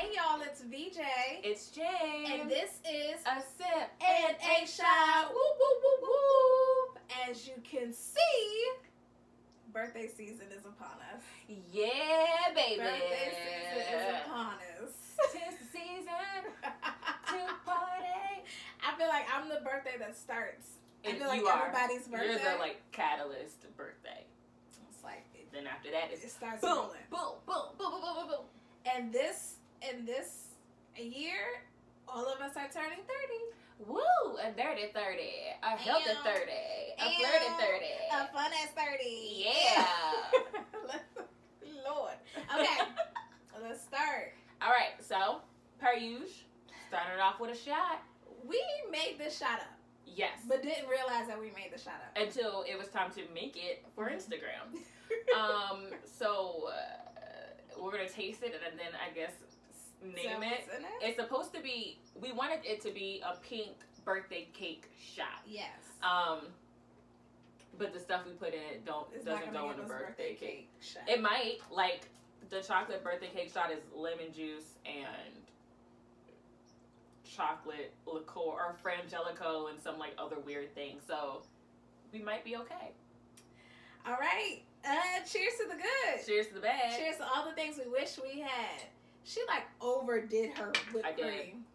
Hey y'all, it's VJ. It's Jame. And this is a sip and a shot. Whoop, whoop, whoop, whoop. As you can see, birthday season is upon us. Yeah, baby. Birthday season is upon us. 'Tis the season to party. I feel like I'm the birthday that starts. I feel like you everybody's birthday. You're the like catalyst birthday. It's like then after that it starts boom, rolling. boom, boom, boom, boom, boom, boom, boom. And this year, all of us are turning 30. Woo! A dirty 30. A healthy 30. A flirty 30. A fun ass 30. Yeah. Lord. Okay. Let's start. Alright, so per usual, started off with a shot. We made this shot up. Yes. But didn't realize that we made the shot up. Until it was time to make it for Instagram. So we're going to taste it and then I guess name it. It's supposed to be, we wanted it to be a pink birthday cake shot. Yes. But the stuff we put in it doesn't go in the birthday cake shot. It might, like the chocolate birthday cake shot is lemon juice and chocolate liqueur or frangelico and some like other weird things. So we might be okay. All right. Cheers to the good. Cheers to the bad. Cheers to all the things we wish we had. She like overdid her whipped cream.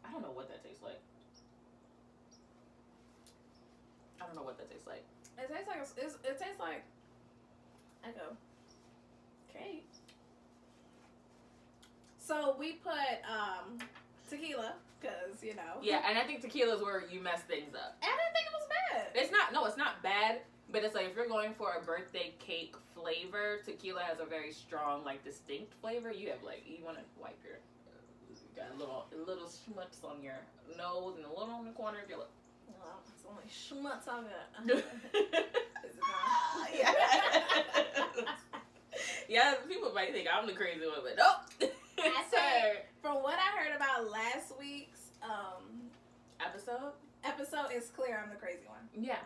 I don't know what that tastes like. I don't know what that tastes like. It tastes like it tastes like echo cake. So we put tequila because you know. Yeah, and I think tequila is where you mess things up. I didn't think it was bad. It's not. No, it's not bad. But it's like if you're going for a birthday cake flavor, tequila has a very strong, like distinct flavor. You have like you want to wipe your. You got a little schmutz on your nose and a little on the corner of your lip. Well, it's only schmutz on it. Is it not? Yeah. Yeah, people might think I'm the crazy one, but nope. I said, from what I heard about last week's episode, it's clear I'm the crazy one. Yeah,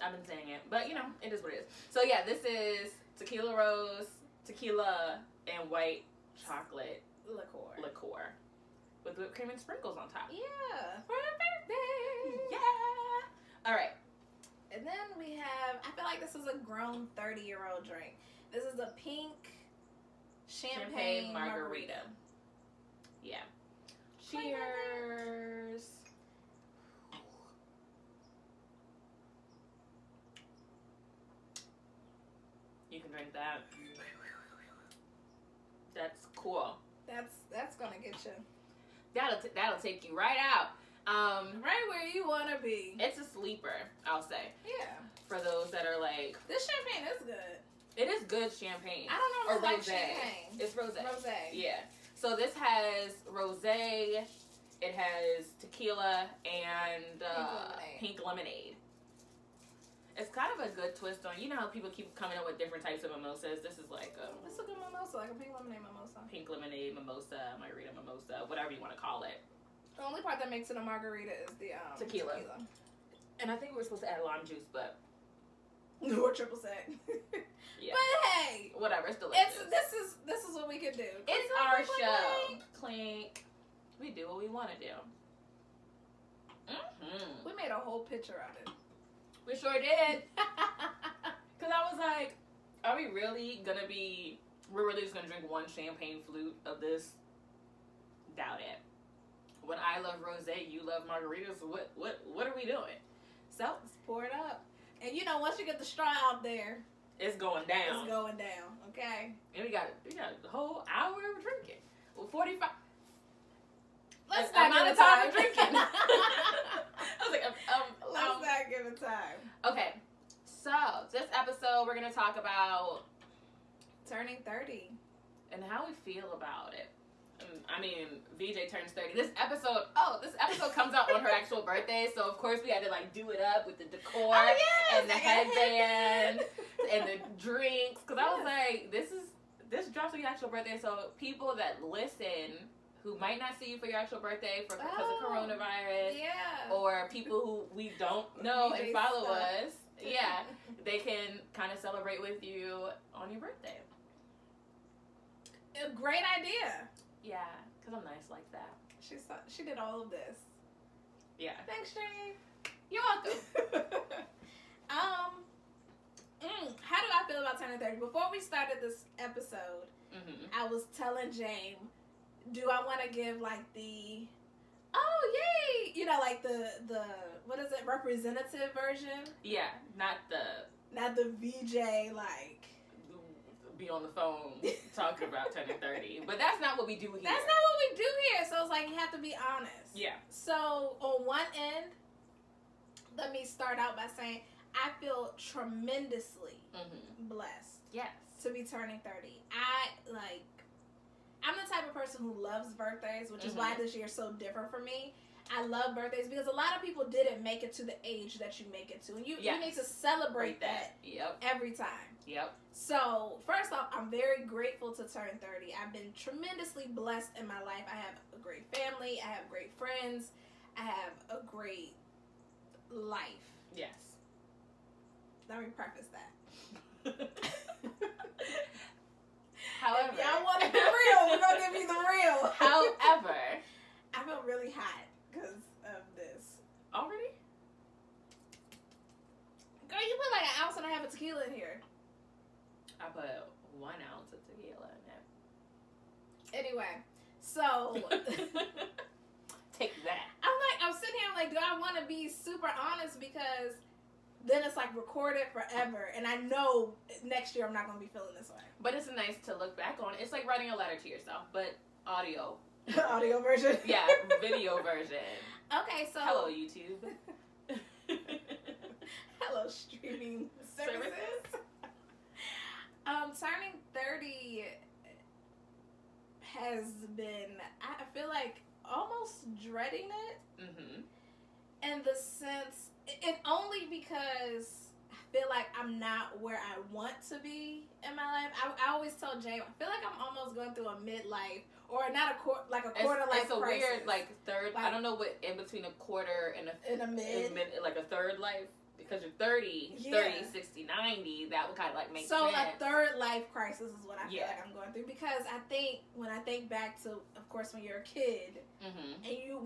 I've been saying it, but you know, it is what it is. So yeah, this is tequila rose, tequila, and white chocolate liqueur with whipped cream and sprinkles on top. Yeah, for a birthday. Yeah. All right. And then we have, I feel like this is a grown 30-year-old drink. This is a pink champagne margarita. Yeah. Cheers. You can drink that. That's cool. That's gonna get you. That'll take you right out. Right where you wanna be. It's a sleeper, I'll say. Yeah. For those that are like, this champagne is good. It is good champagne. I don't know if or it's like champagne. It's rosé. Rosé. Yeah. So this has rosé. It has tequila and pink lemonade. It's kind of a good twist on. You know how people keep coming up with different types of mimosas. This is like it's a good mimosa, like a pink lemonade mimosa. Pink lemonade mimosa, margarita mimosa, whatever you want to call it. The only part that makes it a margarita is the tequila. And I think we're supposed to add lime juice, but or triple sec. Yeah. But hey, whatever. It's delicious. This is what we could do. It's our show. Clink. We do what we want to do. Mm-hmm. We made a whole picture of it. We sure did. Because I was like, are we really gonna be? We're really just gonna drink one champagne flute of this? Doubt it. When I love rosé, you love margaritas. What are we doing? So let's pour it up. And you know, once you get the straw out there, it's going down. It's going down. Okay. And we got the whole hour of drinking. Well, 45. Let's not give it time of drinking. I was like, let's not give it time. Okay. So this episode, we're gonna talk about turning 30 and how we feel about it. I mean, VJ turns 30. This episode comes out on her actual birthday, so of course we had to like do it up with the decor and the headband and the drinks. Because I was like, this drops on your actual birthday, so people that listen who might not see you for your actual birthday because of coronavirus. Yeah. Or people who we don't know VJ and follow stuff. us. Yeah. They can kind of celebrate with you on your birthday. A great idea. Yeah, because I'm nice like that. She did all of this. Yeah. Thanks, Jane. You're welcome. How do I feel about turning 30? Before we started this episode, I was telling Jane, do I want to give like the, oh yay, you know, like the what is it, representative version? Yeah, not the VJ like be on the phone talking about turning 30. But that's not what we do here. That's not what we do here. So it's like you have to be honest. Yeah. So on one end, let me start out by saying I feel tremendously blessed. Yes. To be turning 30. I'm the type of person who loves birthdays, which is why this year's so different for me. I love birthdays because a lot of people didn't make it to the age that you make it to. And you need to celebrate that every time. Yep. So, first off, I'm very grateful to turn 30. I've been tremendously blessed in my life. I have a great family. I have great friends. I have a great life. Yes. Let me preface that. However, if y'all want to be real, we're going to give you the real. However, I feel really hot because of this. Already? Girl, you put like an ounce and a half of tequila in here. I put 1 ounce of tequila in there. Anyway, so take that. I'm sitting here, I'm like, do I want to be super honest? Because then it's like recorded forever, and I know next year I'm not going to be feeling this way. But it's nice to look back on. It's like writing a letter to yourself, but audio. Audio version? Yeah, video version. Okay, so. Hello, YouTube. Hello, streaming services. Turning 30 has been, I feel like, almost dreading it. In the sense, and only because I feel like I'm not where I want to be in my life. I always tell Jay, I feel like I'm almost going through a midlife, or not a quarter life crisis. It's a weird, like, third, I don't know what, in between a quarter and a mid, like a third life. Because you're 30, 60, 90, that would kind of like make sense. So a third life crisis is what I feel like I'm going through. Because I think, when I think back to, of course, when you're a kid, and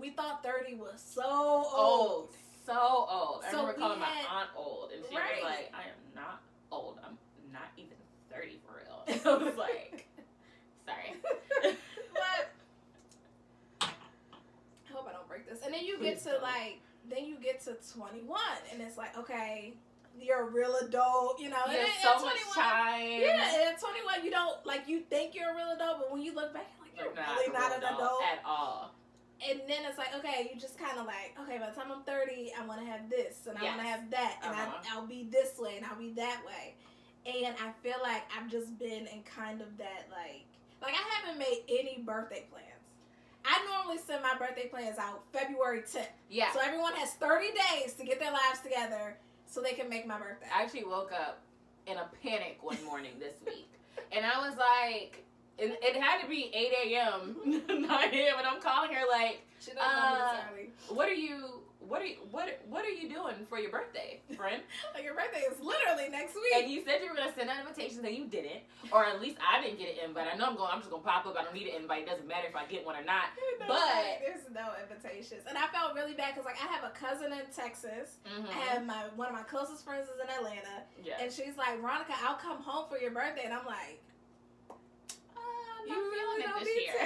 we thought 30 was so old. So old. I remember calling my aunt old, and she was like, I am not old. I'm not even 30 for real. And I was like, sorry. But, I hope I don't break this. And then you get to, like, then you get to 21, and it's like, okay, you're a real adult, you know. You have so much time. Yeah, and at 21, you don't, like, you think you're a real adult, but when you look back, you're like, you're really not an adult at all. And then it's like, okay, you just kind of like, okay, by the time I'm 30, I want to have this, and I want to have that, and I'll be this way, and I'll be that way. And I feel like I've just been in kind of that, like I haven't made any birthday plans. I normally send my birthday plans out February 10th. Yeah. So everyone has 30 days to get their lives together so they can make my birthday. I actually woke up in a panic one morning this week. And I was like, it had to be 8 a.m., 9 a.m., and I'm calling her like, she doesn't know this early. What are you doing for your birthday, friend? Like, your birthday is literally next week. And you said you were gonna send out invitations, and you didn't, or at least I didn't get an invite. I know I'm just gonna pop up. I don't need an invite. It doesn't matter if I get one or not. But there's no invitations, and I felt really bad because like I have a cousin in Texas. I have one of my closest friends is in Atlanta, and she's like, Veronica, I'll come home for your birthday, and I'm like, you really don't this year.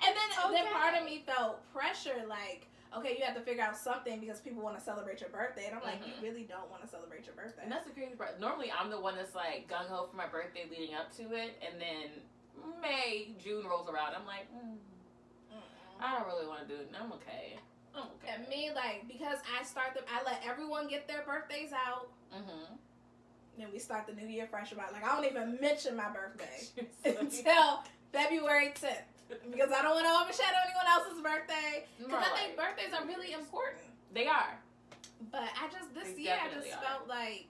And then part of me felt pressure, like, okay, you have to figure out something because people want to celebrate your birthday. And I'm like, you really don't want to celebrate your birthday. And that's the crazy part. Normally, I'm the one that's like gung-ho for my birthday leading up to it. And then June rolls around. I'm like, I don't really want to do it. I'm okay. And me, like, because I let everyone get their birthdays out. Then we start the new year fresh about, like, I don't even mention my birthday until February 10th. Because I don't want to overshadow anyone else's birthday. Because I think birthdays are really important. They are. But this year, I just felt like,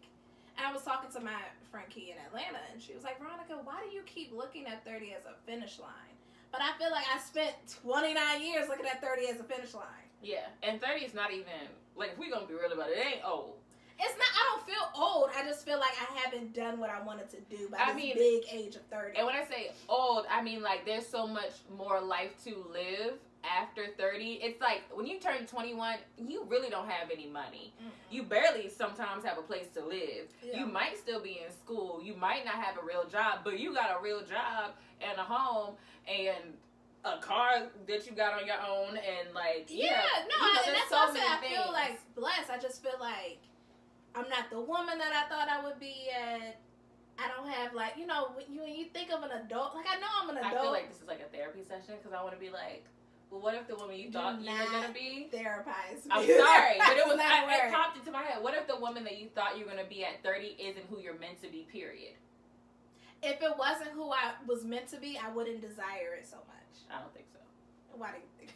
I was talking to my friend Key in Atlanta, and she was like, Veronica, why do you keep looking at 30 as a finish line? But I feel like I spent 29 years looking at 30 as a finish line. Yeah, and 30 is not even, like, if we gonna be real about it, it ain't old. It's not, I don't feel old. I just feel like I haven't done what I wanted to do by this big age of 30. And when I say old, I mean, like, there's so much more life to live after 30. It's like, when you turn 21, you really don't have any money. Mm-hmm. You barely sometimes have a place to live. Yeah. You might still be in school. You might not have a real job, but you got a real job and a home and a car that you got on your own, and, like, and that's so why I feel, like, blessed. I just feel like I'm not the woman that I thought I would be at. I don't have, like, you know, when you think of an adult, like, I know I'm an adult. I feel like this is like a therapy session, because I want to be like, well, what if the woman you thought you were going to be? Therapize. I'm sorry, but it popped into my head. What if the woman that you thought you were going to be at 30 isn't who you're meant to be, period? If it wasn't who I was meant to be, I wouldn't desire it so much. I don't think so. Why do you think?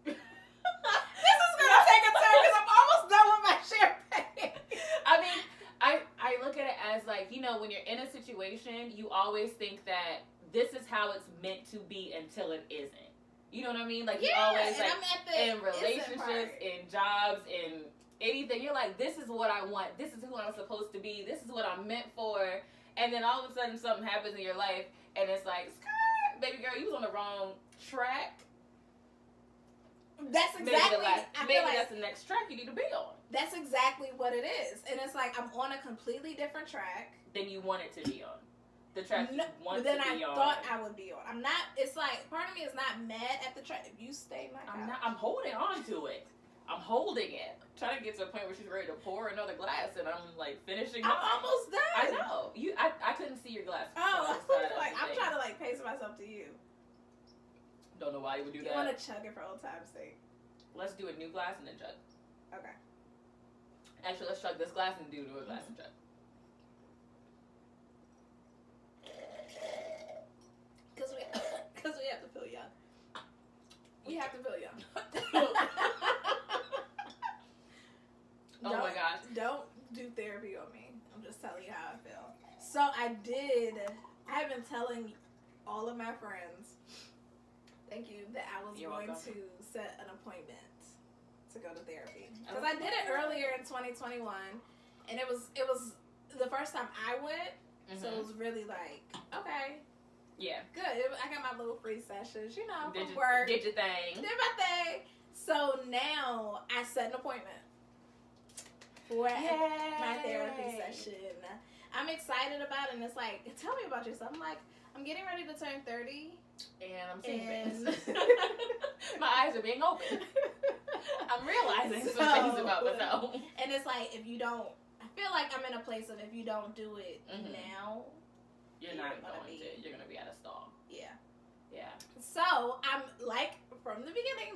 This is going to take a turn because I'm almost done with my champagne. I mean, I look at it as, like, you know, when you're in a situation, you always think that this is how it's meant to be until it isn't. You know what I mean? Like, you always, like, in relationships, in jobs, in anything, you're like, this is what I want. This is who I'm supposed to be. This is what I'm meant for. And then all of a sudden something happens in your life, and it's like, baby girl, you was on the wrong track. That's exactly. Maybe that's the next track you need to be on. That's exactly what it is, and it's like I'm on a completely different track than you want it to be on. The track you want to be on. Than I thought I would be on. I'm not. It's like part of me is not mad at the track. If you stay my couch, I'm holding on to it. I'm holding it. I'm trying to get to a point where she's ready to pour another glass, and I'm like finishing. I'm almost done. I know. I couldn't see your glass. Oh, like I'm trying to like pace myself to you. Don't know why you would do that. You want to chug it for old time's sake. Let's do a new glass and then chug. Okay. Actually, let's chug this glass and do a glass and chug. Because we have to feel young. We have to feel young. Oh my gosh. Don't do therapy on me. I'm just telling you how I feel. So I have been telling all of my friends, thank you, that I was going to set an appointment to go to therapy. Because I did it earlier in 2021, and it was the first time I went, so it was really like, okay. Yeah. Good. I got my little free sessions, you know, from work. Did your thing. Did my thing. So now I set an appointment for my therapy session. I'm excited about it, and it's like, tell me about yourself. I'm like, I'm getting ready to turn 30. And I'm seeing things. My eyes are being open. I'm realizing some things about myself. And it's like, if you don't, I feel like I'm in a place of if you don't do it now, you're not going to. You're going to be at a stall. Yeah. Yeah. So, I'm like, from the beginning,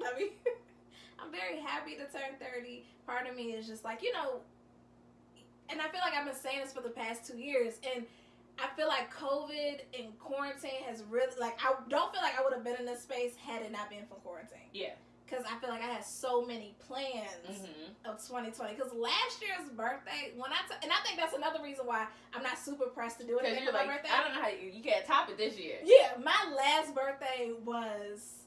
I'm very happy to turn 30. Part of me is just like, you know, and I feel like I've been saying this for the past 2 years, and I feel like COVID and quarantine has really, like, I don't feel like I would have been in this space had it not been for quarantine. Yeah. Because I feel like I had so many plans of 2020. Because last year's birthday, and I think that's another reason why I'm not super pressed to do it again for my birthday. I don't know how you can't top it this year. Yeah, my last birthday was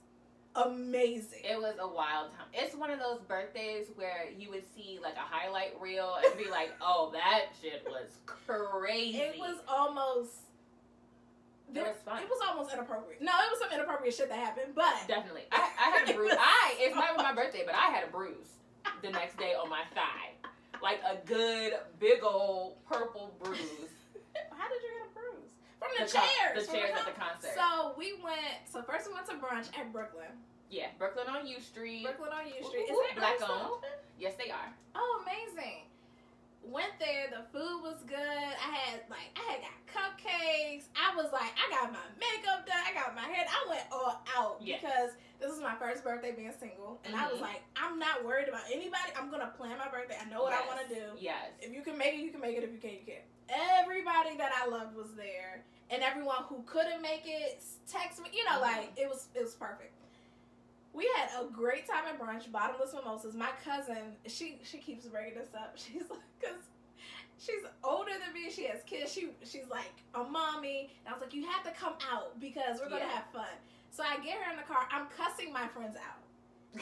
amazing. It was a wild time. It's one of those birthdays where you would see like a highlight reel and be like, oh, that shit was crazy. It was almost... It was fun. It was almost inappropriate. No, it was some inappropriate shit that happened, but... Definitely. I had a bruise. It's not even my birthday, but I had a bruise the next day on my thigh. Like a good, big old purple bruise. How did you get a bruise? From the chairs. The chairs at the concert. So first we went to brunch at Brooklyn. Yeah, Brooklyn on U Street. Is it black owned? Yes, they are. Oh, amazing. Went there, the food was good. I had got cupcakes. I was like, I got my makeup done, I got my hair. I went all out because this was my first birthday being single. And I was like, I'm not worried about anybody. I'm going to plan my birthday. I know what I want to do. Yes. If you can make it, you can make it. If you can't, you can't. Everybody that I loved was there. And everyone who couldn't make it, text me. You know, like, it was perfect. We had a great time at brunch, bottomless mimosas. My cousin, she keeps bringing this up. She's like, because she's older than me, she has kids. She's like a mommy. And I was like, you have to come out because we're going to have fun. So I get her in the car. I'm cussing my friends out.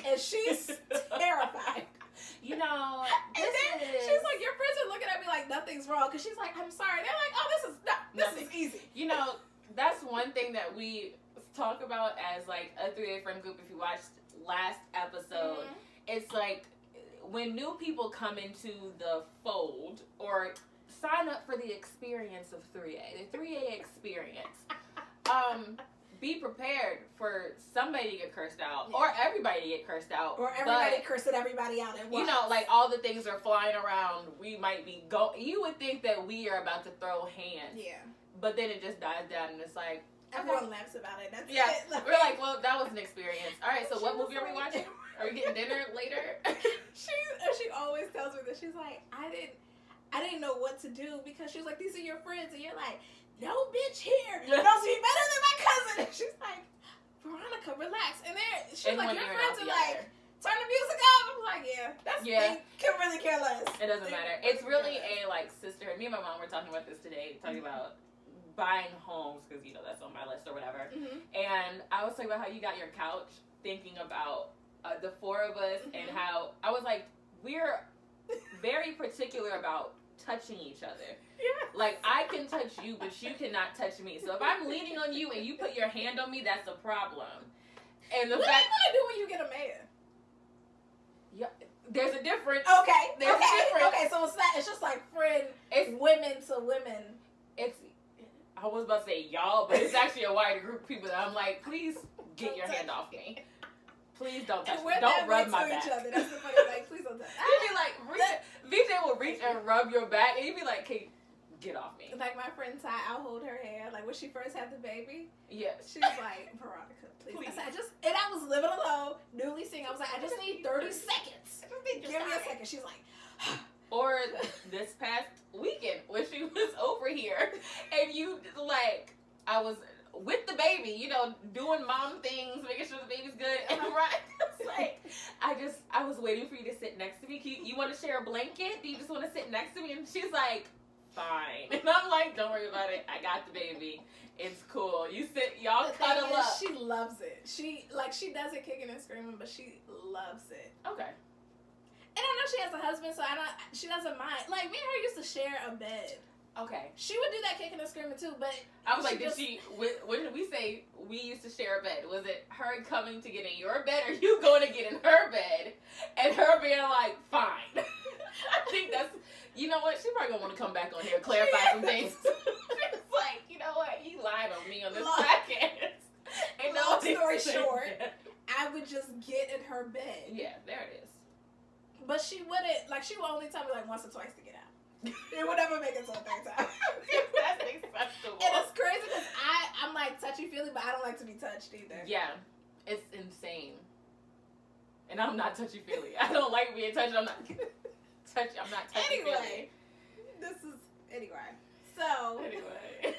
And she's terrified. You know, she's like, your friends are looking at me like nothing's wrong. Because she's like, I'm sorry. They're like, oh, this is easy. You know, that's one thing that we talk about as like a 3A friend group. If you watched last episode, it's like when new people come into the fold or sign up for the experience of 3A, the 3A experience, be prepared for somebody to get cursed out or everybody to get cursed out. Or everybody cursing everybody out at once. You know, like all the things are flying around. We might be you would think that we are about to throw hands. Yeah. But then it just dies down and it's like, everyone laughs about it. That's it. Like, we're like, well, that was an experience. All right, so what movie are we watching? Are we getting dinner later? She always tells me that. She's like, I didn't know what to do because she was like, these are your friends, and you're like, no bitch here knows me better than my cousin. And she's like, Veronica, relax. And she's like, your friends are like, turn the music off. I'm like, they can really care less. It doesn't matter. It's really a like sisterhood. Me and my mom were talking about this today, talking about buying homes, because you know that's on my list or whatever. And I was talking about how you got your couch, thinking about the four of us and how I was like, we're very particular about touching each other. Like, I can touch you, but you cannot touch me. So if I'm leaning on you and you put your hand on me, that's a problem. And the what fact, are you gonna do when you get a man? Yeah, there's a difference. Okay. There's a difference. Okay, so it's just like friend, it's women to women. I was about to say y'all, but it's actually a wider group of people that I'm like, please get your hand off me. Please don't touch me. Don't rub my back. Each other. That's the funny thing. Please don't touch me. You'd be like, VJ will reach and rub your back, and you'd be like, "Hey, get off me." Like my friend Ty, I'll hold her hand. Like when she first had the baby. Yeah. She's like, Veronica, please. I said, and I was living alone, newly single. I was like, I just need 30 seconds. Give me a second. She's like. Or this past weekend when she was over here, and you like, I was with the baby, you know, doing mom things, making sure the baby's good, and it's like, I was waiting for you to sit next to me. You want to share a blanket? Do you just want to sit next to me? And she's like, fine. And I'm like, don't worry about it. I got the baby. It's cool. You sit, y'all cuddle up. She loves it. She does it kicking and screaming, but she loves it. Okay. And I know she has a husband, so she doesn't mind. Like, me and her used to share a bed. Okay. She would do that kicking and screaming too, but I was like, when did we say we used to share a bed? Was it her coming to get in your bed or you going to get in her bed and her being like, fine? I think that's, you know what, she probably gonna want to come back on here and clarify some things. It's like, you know what, you lied on me on this podcast. Long story short, I would just get in her bed. Yeah, there it is. But she wouldn't, like, she would only tell me like once or twice to get out. It would never make it to a third time. That's acceptable. And it's crazy because I'm like touchy-feely, but I don't like to be touched either. Yeah. It's insane. And I'm not touchy-feely. I don't like being touched. I'm not touchy-feely. Anyway. So. Anyway.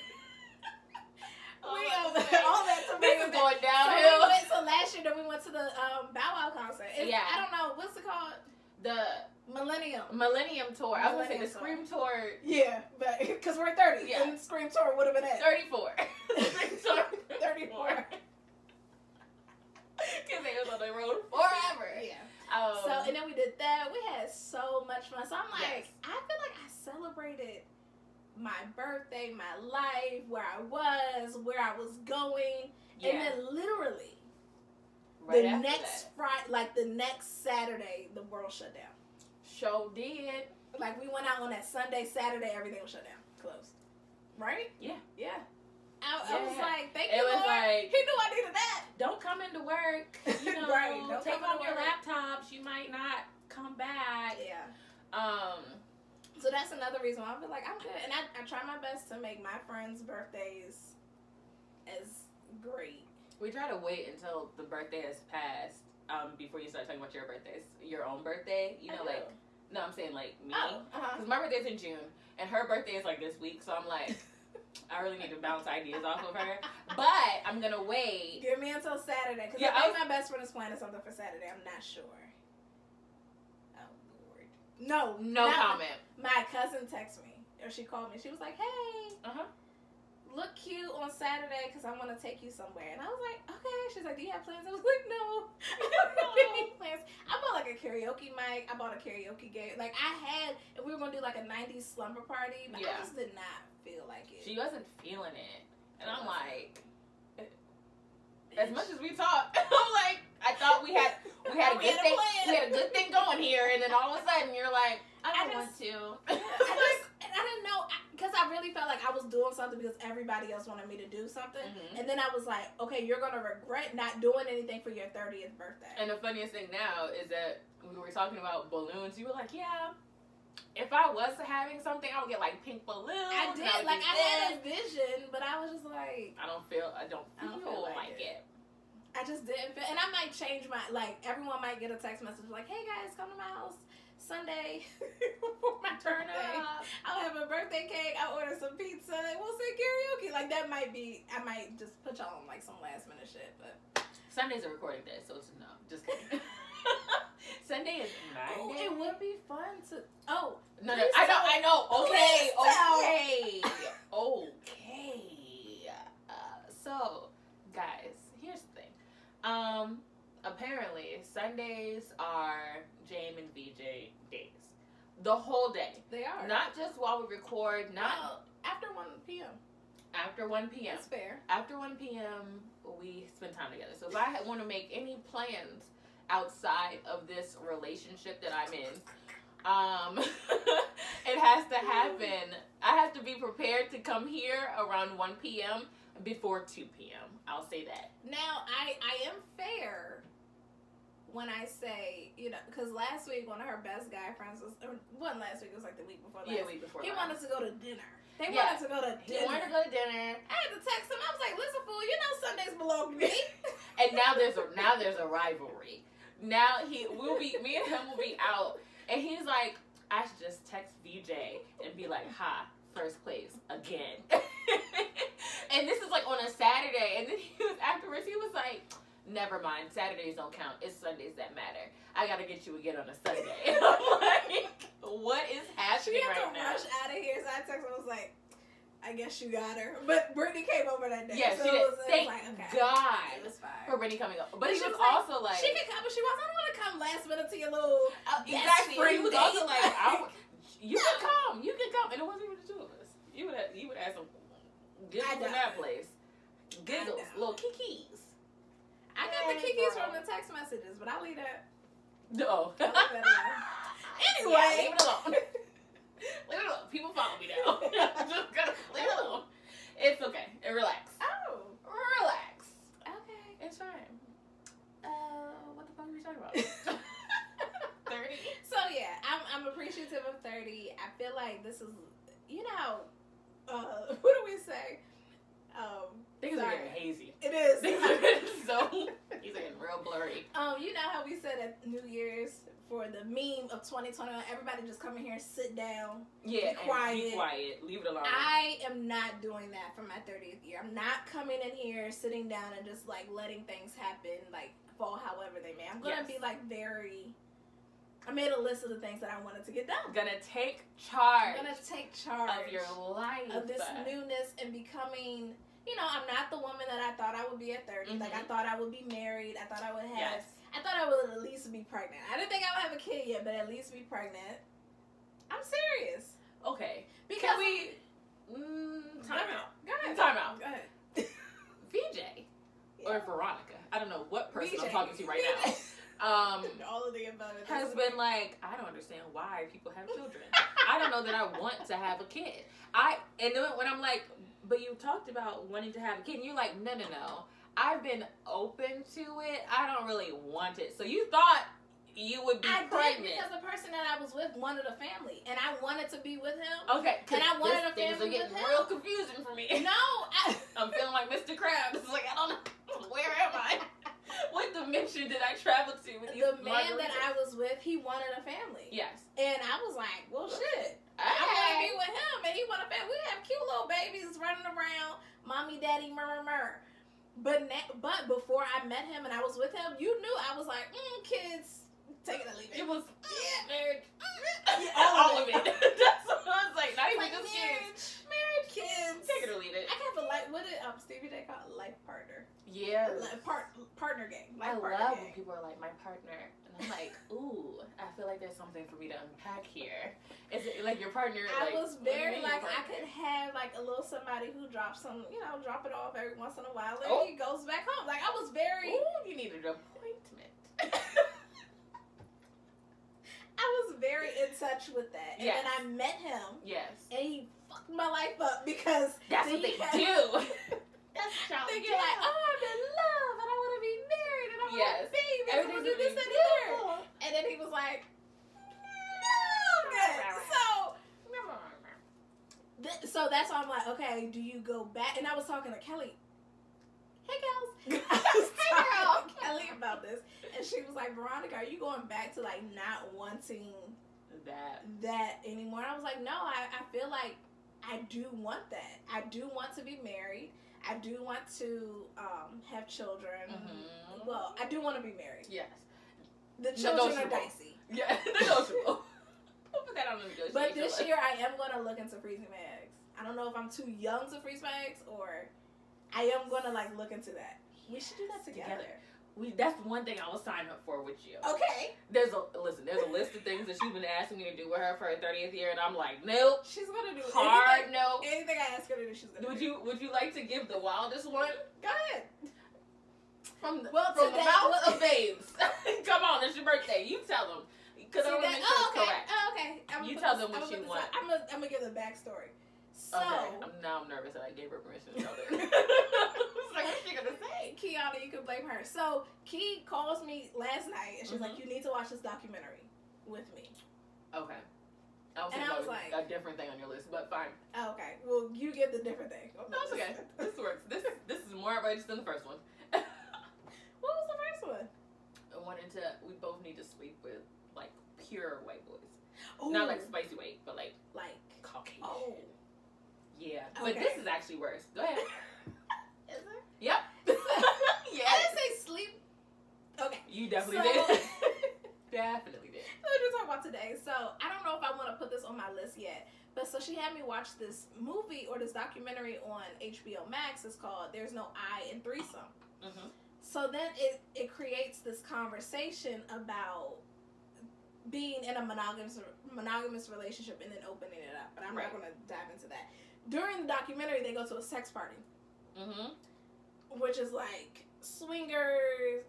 All that to this is going downhill. So last year, then we went to the Bow Wow concert. I don't know, what's it called? The Millennium Tour. I was going to say the Scream Tour. Yeah, but because we're 30. Yeah. And Scream Tour would have been at 34. Scream Tour 34. Because they was on the road forever. Yeah. So, and then we did that. We had so much fun. So I'm like, I feel like I celebrated my birthday, my life, where I was going. Yeah. And then literally, the next Friday, like the next Saturday, the world shut down. Sure did. Like we went out on that Sunday, Saturday, everything was shut down, closed. Right? Yeah. Yeah. I was like, thank you, Lord. Like, he knew I needed that. Don't come into work. You know, right. Don't take off your laptops. You might not come back. Yeah. So that's another reason why I feel like I'm good, and I try my best to make my friends' birthdays as great. We try to wait until the birthday has passed before you start talking about your birthdays. Your own birthday, you know, like, no, I'm saying like me. Because my birthday's in June, and her birthday is like this week, so I'm like, I really need to bounce ideas off of her. But I'm going to wait. Give me until Saturday, because I think my best friend is planning something for Saturday. I'm not sure. Oh, Lord. No comment. My cousin texted me, or she called me. She was like, hey. look cute on Saturday because I want to take you somewhere. And I was like, okay. She's like, do you have plans? I was like, no. I don't have any plans. I bought like a karaoke mic. I bought a karaoke game. Like I had, and we were going to do like a 90s slumber party, but I just did not feel like it. She wasn't feeling it. And I'm like, as much as we talked, I'm like, I thought we had a good thing. We had a good thing going here, and then all of a sudden you're like, I don't want to. I didn't know, because I really felt like I was doing something because everybody else wanted me to do something. Mm-hmm. And then I was like, okay, you're going to regret not doing anything for your 30th birthday. And the funniest thing now is that we were talking about balloons. You were like, yeah, if I was having something, I would get like pink balloons. I did. Like I had a vision, but I was just like, I don't feel like it. I just didn't feel, and I might change my, like, everyone might get a text message like, hey guys, come to my house Sunday for my birthday. I'll have a birthday cake, I'll order some pizza, and we'll sing karaoke. Like, that might be, I might just put y'all on, like, some last minute shit, but. Sunday's a recording day, so it's no, just kidding. Sunday is 9 days. It would be fun to, no, I know, okay. So, guys, here's the thing. Apparently, Sundays are Jame and VJ days. The whole day. They are. Not just while we record, after 1 p.m. After 1 p.m. That's fair. After 1 p.m., we spend time together. So if I want to make any plans outside of this relationship that I'm in, it has to happen. I have to be prepared to come here around 1 p.m. before 2 p.m. I'll say that. Now, I am fair when I say, because last week one of her best guy friends wasn't last week, it was like the week before last. Yeah, week before. He wanted to go to dinner. They wanted to go to dinner. He wanted to go to dinner. I had to text him. I was like, listen, fool, Sundays belong to me. And now there's a rivalry. Now me and him will be out, and he's like, I should just text VJ and be like, ha, first place again. And this is like on a Saturday, and then afterwards he was like, never mind, Saturdays don't count, it's Sundays that matter. I gotta get you again on a Sunday. And I'm like, what is happening right now? She had to rush out of here, so I texted her, I was like, I guess you got her. But Brittany came over that day. Yeah, so she did. Thank God. It was fine. For Brittany coming up. But he was also like, she could come, but she was, I don't want to come last minute to your little exactly. He was also like, you can come, and it wasn't even the two of us. You would have some giggles in that place. Giggles, little kikis. I got the kikis from the text messages, but I'll leave that. No. I'll leave that alone. Anyway. Yeah, leave it alone. Leave it alone. People follow me now. Just gotta leave it alone. It's okay. And relax. Oh. Relax. Okay. It's fine. What the fuck are we talking about? 30? So yeah, I'm appreciative of 30. I feel like this is, what do we say? Things are getting hazy. It is. Things are getting he's getting real blurry. You know how we said at New Year's for the meme of 2021, everybody just come in here and sit down. Yeah, be quiet. Be quiet. Leave it alone. I am not doing that for my 30th year. I'm not coming in here, sitting down, and just like letting things happen, like fall however they may. I'm gonna be like I made a list of the things that I wanted to get done. Gonna take charge. I'm gonna take charge of your life, of this newness and becoming. I'm not the woman that I thought I would be at 30. Mm-hmm. Like I thought I would be married. I thought I would have. Yes. I thought I would at least be pregnant. I didn't think I would have a kid yet, but at least be pregnant. I'm serious. Okay. Because can we? Time out. Go ahead. Time out. Go ahead. VJ or Veronica. I don't know what person VJ. I'm talking to right now. All of the above has been like, I don't understand why people have children. I don't know that I want to have a kid. And then when I'm like, but you talked about wanting to have a kid, and you're like, no. I've been open to it. I don't really want it. So you thought you would be pregnant. Did because the person that I was with wanted a family, and I wanted to be with him. Okay, and I wanted a family with him. Things are getting real confusing for me. No, I'm feeling like Mr. Krabs. It's like, I don't know, where am I? What dimension did I travel to with you? The man that I was with, he wanted a family. Yes. And I was like, well, shit. I want to be with him, and he wanted a family. We have cute little babies running around, mommy, daddy, murmur. But before I met him and I was with him, you knew I was like, kids, take it or leave it. It was marriage. All of it. That's what I was like. Not even just marriage, kids. kids. Take it or leave it. I can have a Stevie J called it life partner. Yeah. Partner game. I love when people are like, my partner. And I'm like, ooh, I feel like there's something for me to unpack here. Is it like your partner? I was very like, I could have like a little somebody who drops some, drop it off every once in a while and he goes back home. Like I was very. Ooh, you needed an appointment. I was very in touch with that. And then I met him. Yes. And he fucked my life up because. That's what they do. That's thinking like, oh, I'm in love and I want to be married and I want to have babies. I want to do this and the other. And then he was like, no. So that's why I'm like, okay, do you go back? And I was talking to Kelly. Hey, girls. I was talking to Kelly about this. And she was like, Veronica, are you going back to like not wanting that anymore? And I was like, no, I feel like I do want that. I do want to be married. I do want to have children. Mm-hmm. Well, I do want to be married. Yes. The children are dicey. Yeah, negotiable. We'll put that on the negotiation. But this year, I am going to look into freezing my eggs. I don't know if I'm too young to freeze my eggs, or I am going to like look into that. We should do that together. That's one thing I will sign up for with you. Okay. There's a list of things that she's been asking me to do with her for her 30th year, and I'm like, nope. She's gonna do anything I ask her to do. She's gonna do. Would you like to give the wildest one? Go ahead. From the mouth of babes. Come on, it's your birthday. You tell them. Because I want to make sure it's correct. Okay. You tell them what you want. I'm gonna give the backstory. So I'm nervous that I gave her permission to tell them. Like, what's she gonna say? Kiana, you can blame her. So Key calls me last night and she's like, you need to watch this documentary with me. Okay. I was like a different thing on your list, but fine. Oh, okay. Well, you get the different thing. No, it's okay. This works. This is more outrageous than the first one. What was the first one? We both need to sleep with like pure white boys. Ooh. Not like spicy white, but like Caucasian. Oh. Yeah. Okay. But this is actually worse. Go ahead. Is it? Yep. Yeah. I didn't say sleep. Okay. You definitely did. Definitely did. So we're talking about today. So I don't know if I want to put this on my list yet. But so she had me watch this movie or this documentary on HBO Max. It's called There's No I in Threesome. Mm-hmm. So then it creates this conversation about being in a monogamous relationship and then opening it up. But I'm not going to dive into that. During the documentary, they go to a sex party. Mm-hmm. Which is like swingers.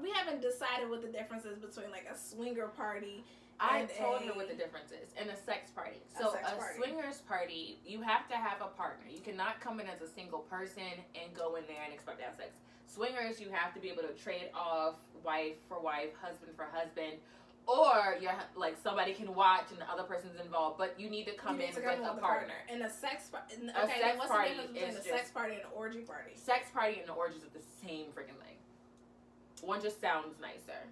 We haven't decided what the difference is between like a swinger party. I told her what the difference is. And a sex party. So a swingers party, you have to have a partner. You cannot come in as a single person and go in there and expect to have sex. Swingers, you have to be able to trade off wife for wife, husband for husband. Or you're like somebody can watch and the other person's involved, but you need to come in with a partner. And a sex party. Okay, then what's the difference between a sex party and an orgy party? Sex party and the orgies are the same freaking thing. One just sounds nicer.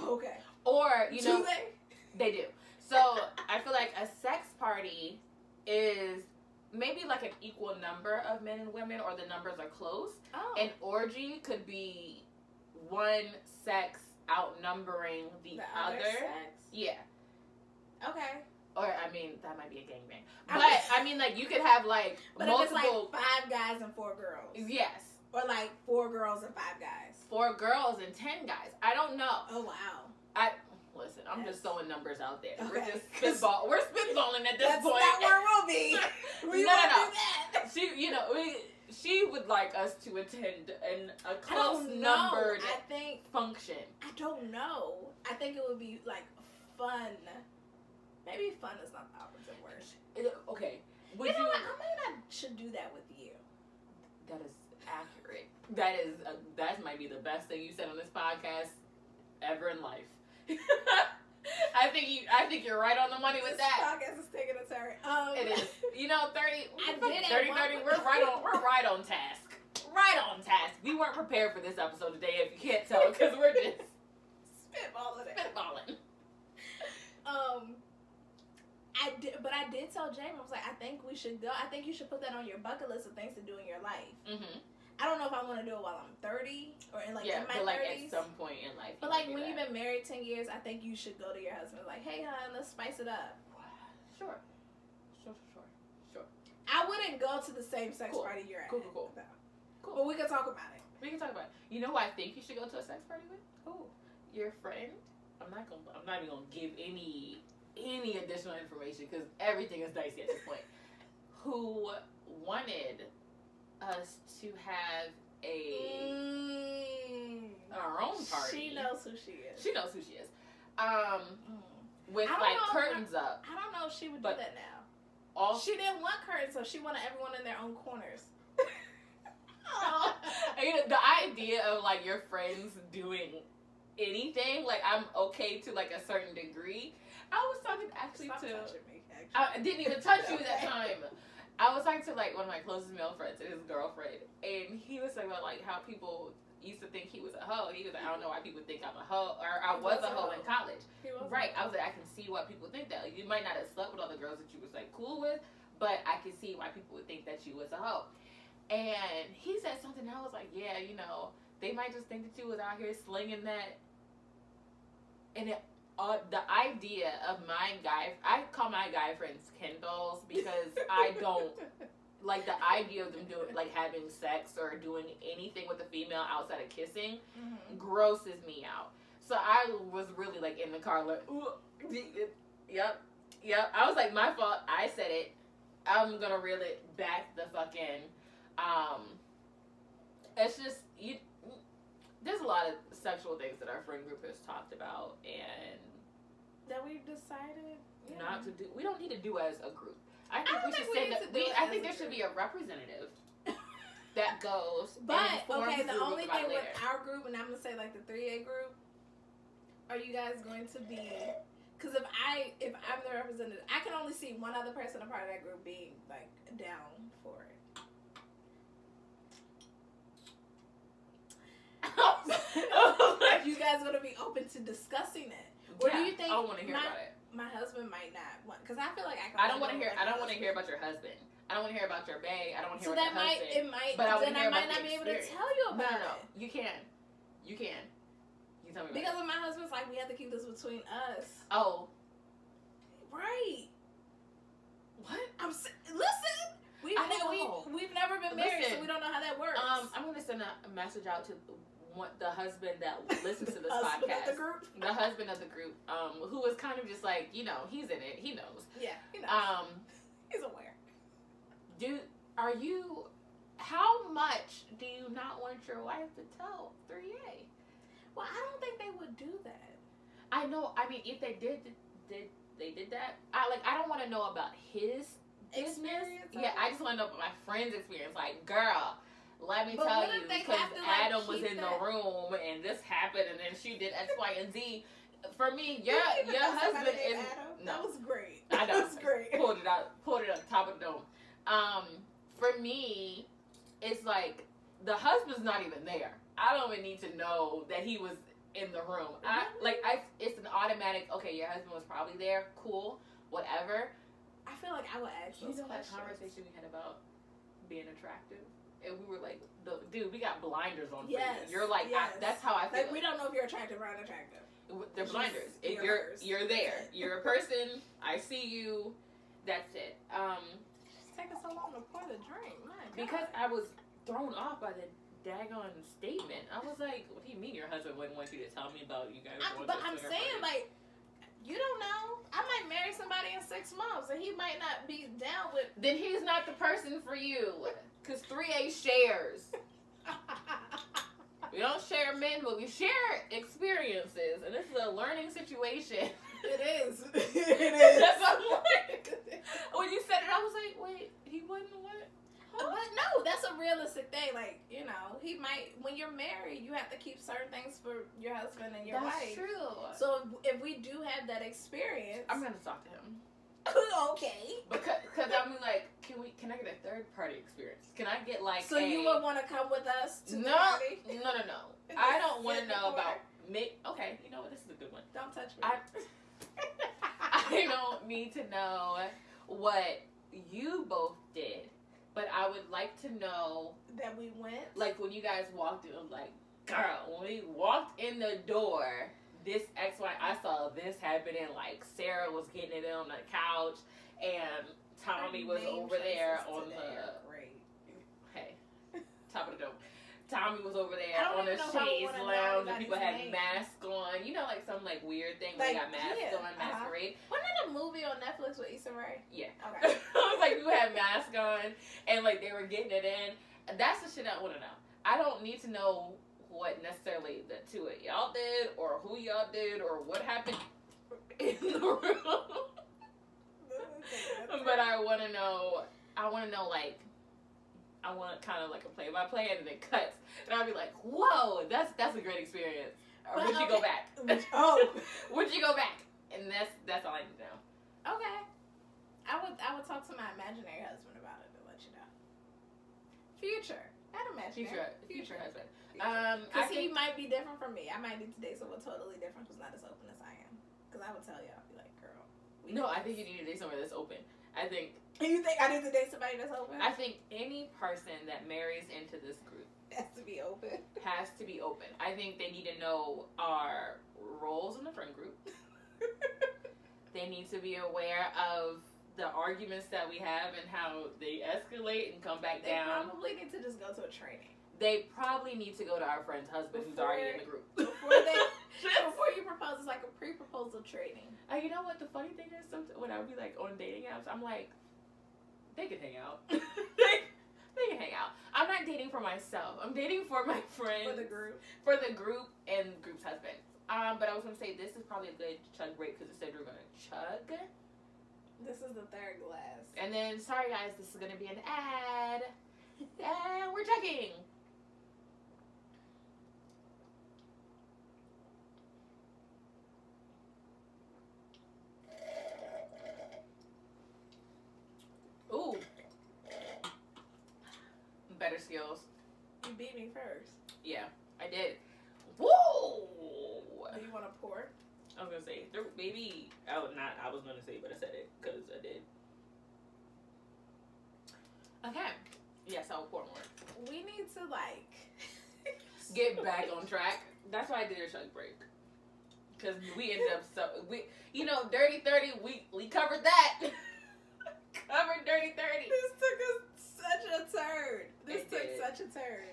Okay. Or do they? They do. So I feel like a sex party is maybe like an equal number of men and women, or the numbers are close. Oh. An orgy could be one sex outnumbering the other sex? Yeah. Okay. Or, I mean, that might be a gangbang. But, I mean, like, you could have, like, but multiple... But if it's, like, 5 guys and 4 girls. Yes. Or, like, 4 girls and 5 guys. 4 girls and 10 guys. I don't know. Oh, wow. Listen, I'm just throwing numbers out there. Okay. We're spitballing at this point. That's not where we'll be. We won't do that. She would like us to attend a close numbered function. I don't know. I think it would be like fun. Maybe fun is not the operative word. Okay. I might not should do that with you. That is accurate. That might be the best thing you said on this podcast ever in life. I think you're right on the money with that. This podcast is taking a turn. It is. 30. I did 30. We're right on task. Right on task. We weren't prepared for this episode today, if you can't tell, because we're just spitballing. I did tell Jamie, I was like, I think we should go. I think you should put that on your bucket list of things to do in your life. Mm-hmm. I don't know if I want to do it while I'm 30 or in my 30s. At some point in life. But like when you've been married 10 years, I think you should go to your husband like, hey, hon, let's spice it up. Sure. I wouldn't go to the same sex party you're at. Cool. No. Cool. But we can talk about it. We can talk about it. You know who I think you should go to a sex party with? Who? Your friend. I'm not even gonna give any additional information because everything is dicey at this point. Who wanted us to have our own party? She knows who she is. She knows who she is. With curtains up. I don't know if she would do that now. She didn't want curtains, so she wanted everyone in their own corners. The idea of like your friends doing anything, like I'm okay to like a certain degree. I was talking actually I didn't even touch you that time. I was talking to like one of my closest male friends and his girlfriend, and he was talking about like how people used to think he was a hoe. He was like, I don't know why people think I'm a hoe, or I was a hoe in college. Right. I was like, I can see why people think that. Like, you might not have slept with all the girls that you was like cool with, but I can see why people would think that you was a hoe. And he said something, and I was like, yeah, you know, they might just think that you was out here slinging that. And the idea of I call my guy friends Ken dolls because I don't like the idea of them doing like having sex or doing anything with a female outside of kissing grosses me out. So I was really like in the car like, yep. I was like, my fault. I said it. I'm gonna reel it back the fucking. It's just there's a lot of sexual things that our friend group has talked about and that we've decided not to do. We don't need to do as a group. I think there should be a representative that goes. But okay, the only thing with our group, and I'm gonna say like the 3A group, are you guys going to be? Because if I'm the representative, I can only see one other person a part of that group being like down for it. You guys gonna be open to discussing it, or do you think? I want to hear about it. My husband might not want, because I feel like I don't want to hear. I don't want to hear about your husband. I don't want to hear about your bae. I don't want to hear about your husband. It might. But I might not be able to tell you about it. No. You can. You tell me. Because my husband's like, we have to keep this between us. Oh. Right. What? Listen. We've never been married, so we don't know how that works. I'm gonna send a message out to the husband that listens to this podcast. The husband of the group, who was kind of just like, you know, he's in it. He knows. Yeah, he knows. He's aware. How much do you not want your wife to tell 3A? Well, I don't think they would do that. I know. I mean, if they did that, I don't want to know about his experience. Yeah, I just want to know about my friend's experience. Like, girl, let me tell you, because Adam was in the room and this happened, and then she did X, Y, and Z. For me, your husband is Adam? That was great. I know. That was great. Pulled it up top of the dome. For me, it's like the husband's not even there. I don't even need to know that he was in the room. It's an automatic. Okay, your husband was probably there. Cool, whatever. I feel like I would ask those questions. That conversation we had about being attractive, and we were like, "Dude, we got blinders on." Yes, you're like, yes. That's how I feel. Like, we don't know if you're attractive or unattractive. They're blinders. If you're there, you're a person. I see you. That's it. It's taking so long to pour the drink. My God. Because I was thrown off by the daggone statement. I was like, "What do you mean your husband wouldn't want you to tell me about you guys?" But I'm saying, like, you don't know. I might marry somebody in 6 months, and he might not be down with. Then he's not the person for you. Because 3A shares. We don't share men, but we share experiences, and this is a learning situation. It is. It is. That's what I'm like. When you said it, I was like, "Wait, he wouldn't what?" But no, that's a realistic thing. Like, you know, he might, when you're married, you have to keep certain things for your husband and your wife. That's true. So if we do have that experience, I'm gonna talk to him. Okay. Because I'm like, can I get a third party experience? Can I get like So you would want to come with us to the party? No. I don't want to know about me. Okay, you know what? This is a good one. Don't touch me. I don't need to know what you both did. But I would like to know that we went. Like when you guys walked in, like, girl, when we walked in the door, this XY, I saw this happening. Like Sarah was getting it on the couch, and Tommy was over there on the... Great. Hey, top of the dome. Tommy was over there on the chaise lounge and people had masks on. You know, like some like weird thing where they got masks on, masquerade. Wasn't it a movie on Netflix with Issa Rae? Yeah. Okay. I was like, people had masks on and like they were getting it in. That's the shit I want to know. I don't need to know what necessarily the two of y'all did or who y'all did or what happened in the room. But I want to know like, I want kind of like a play-by-play, and then it cuts, and I'll be like, "Whoa, that's a great experience." Or would you go back? Would you go back? And that's all I need to know. Okay, I would talk to my imaginary husband about it to let you know. Future, not imaginary. Future husband. Because he might be different from me. I might need to date someone totally different who's not as open as I am. Because I would tell you, I'd be like, "Girl." No, I think you need to date someone that's open. I think. You think I need to date somebody that's open? I think any person that marries into this group has to be open. Has to be open. I think they need to know our roles in the friend group. They need to be aware of the arguments that we have and how they escalate and come back down. They probably need to just go to a training. They probably need to go to our friend's husband who's already in the group. Before you propose, it's like a pre-proposal training. You know what the funny thing is? Sometimes when I would be like on dating apps, I'm like, they can hang out. they can hang out. I'm not dating for myself. I'm dating for my friends. For the group. For the group and the group's husband. But I was going to say, this is probably a good chug break because it said we're going to chug. This is the third glass. And then, sorry guys, this is going to be an ad. And we're chugging. Ooh. Better skills. You beat me first. Yeah, I did. Woo! Do you want to pour? I was going to say, baby. I was going to say, but I said it because I did. Okay. Yes, I'll pour more. We need to, like... get back on track. That's why I did a chug break. Because we ended up Dirty 30, we covered that. Covered Dirty 30. This took such a turn. Such a turn.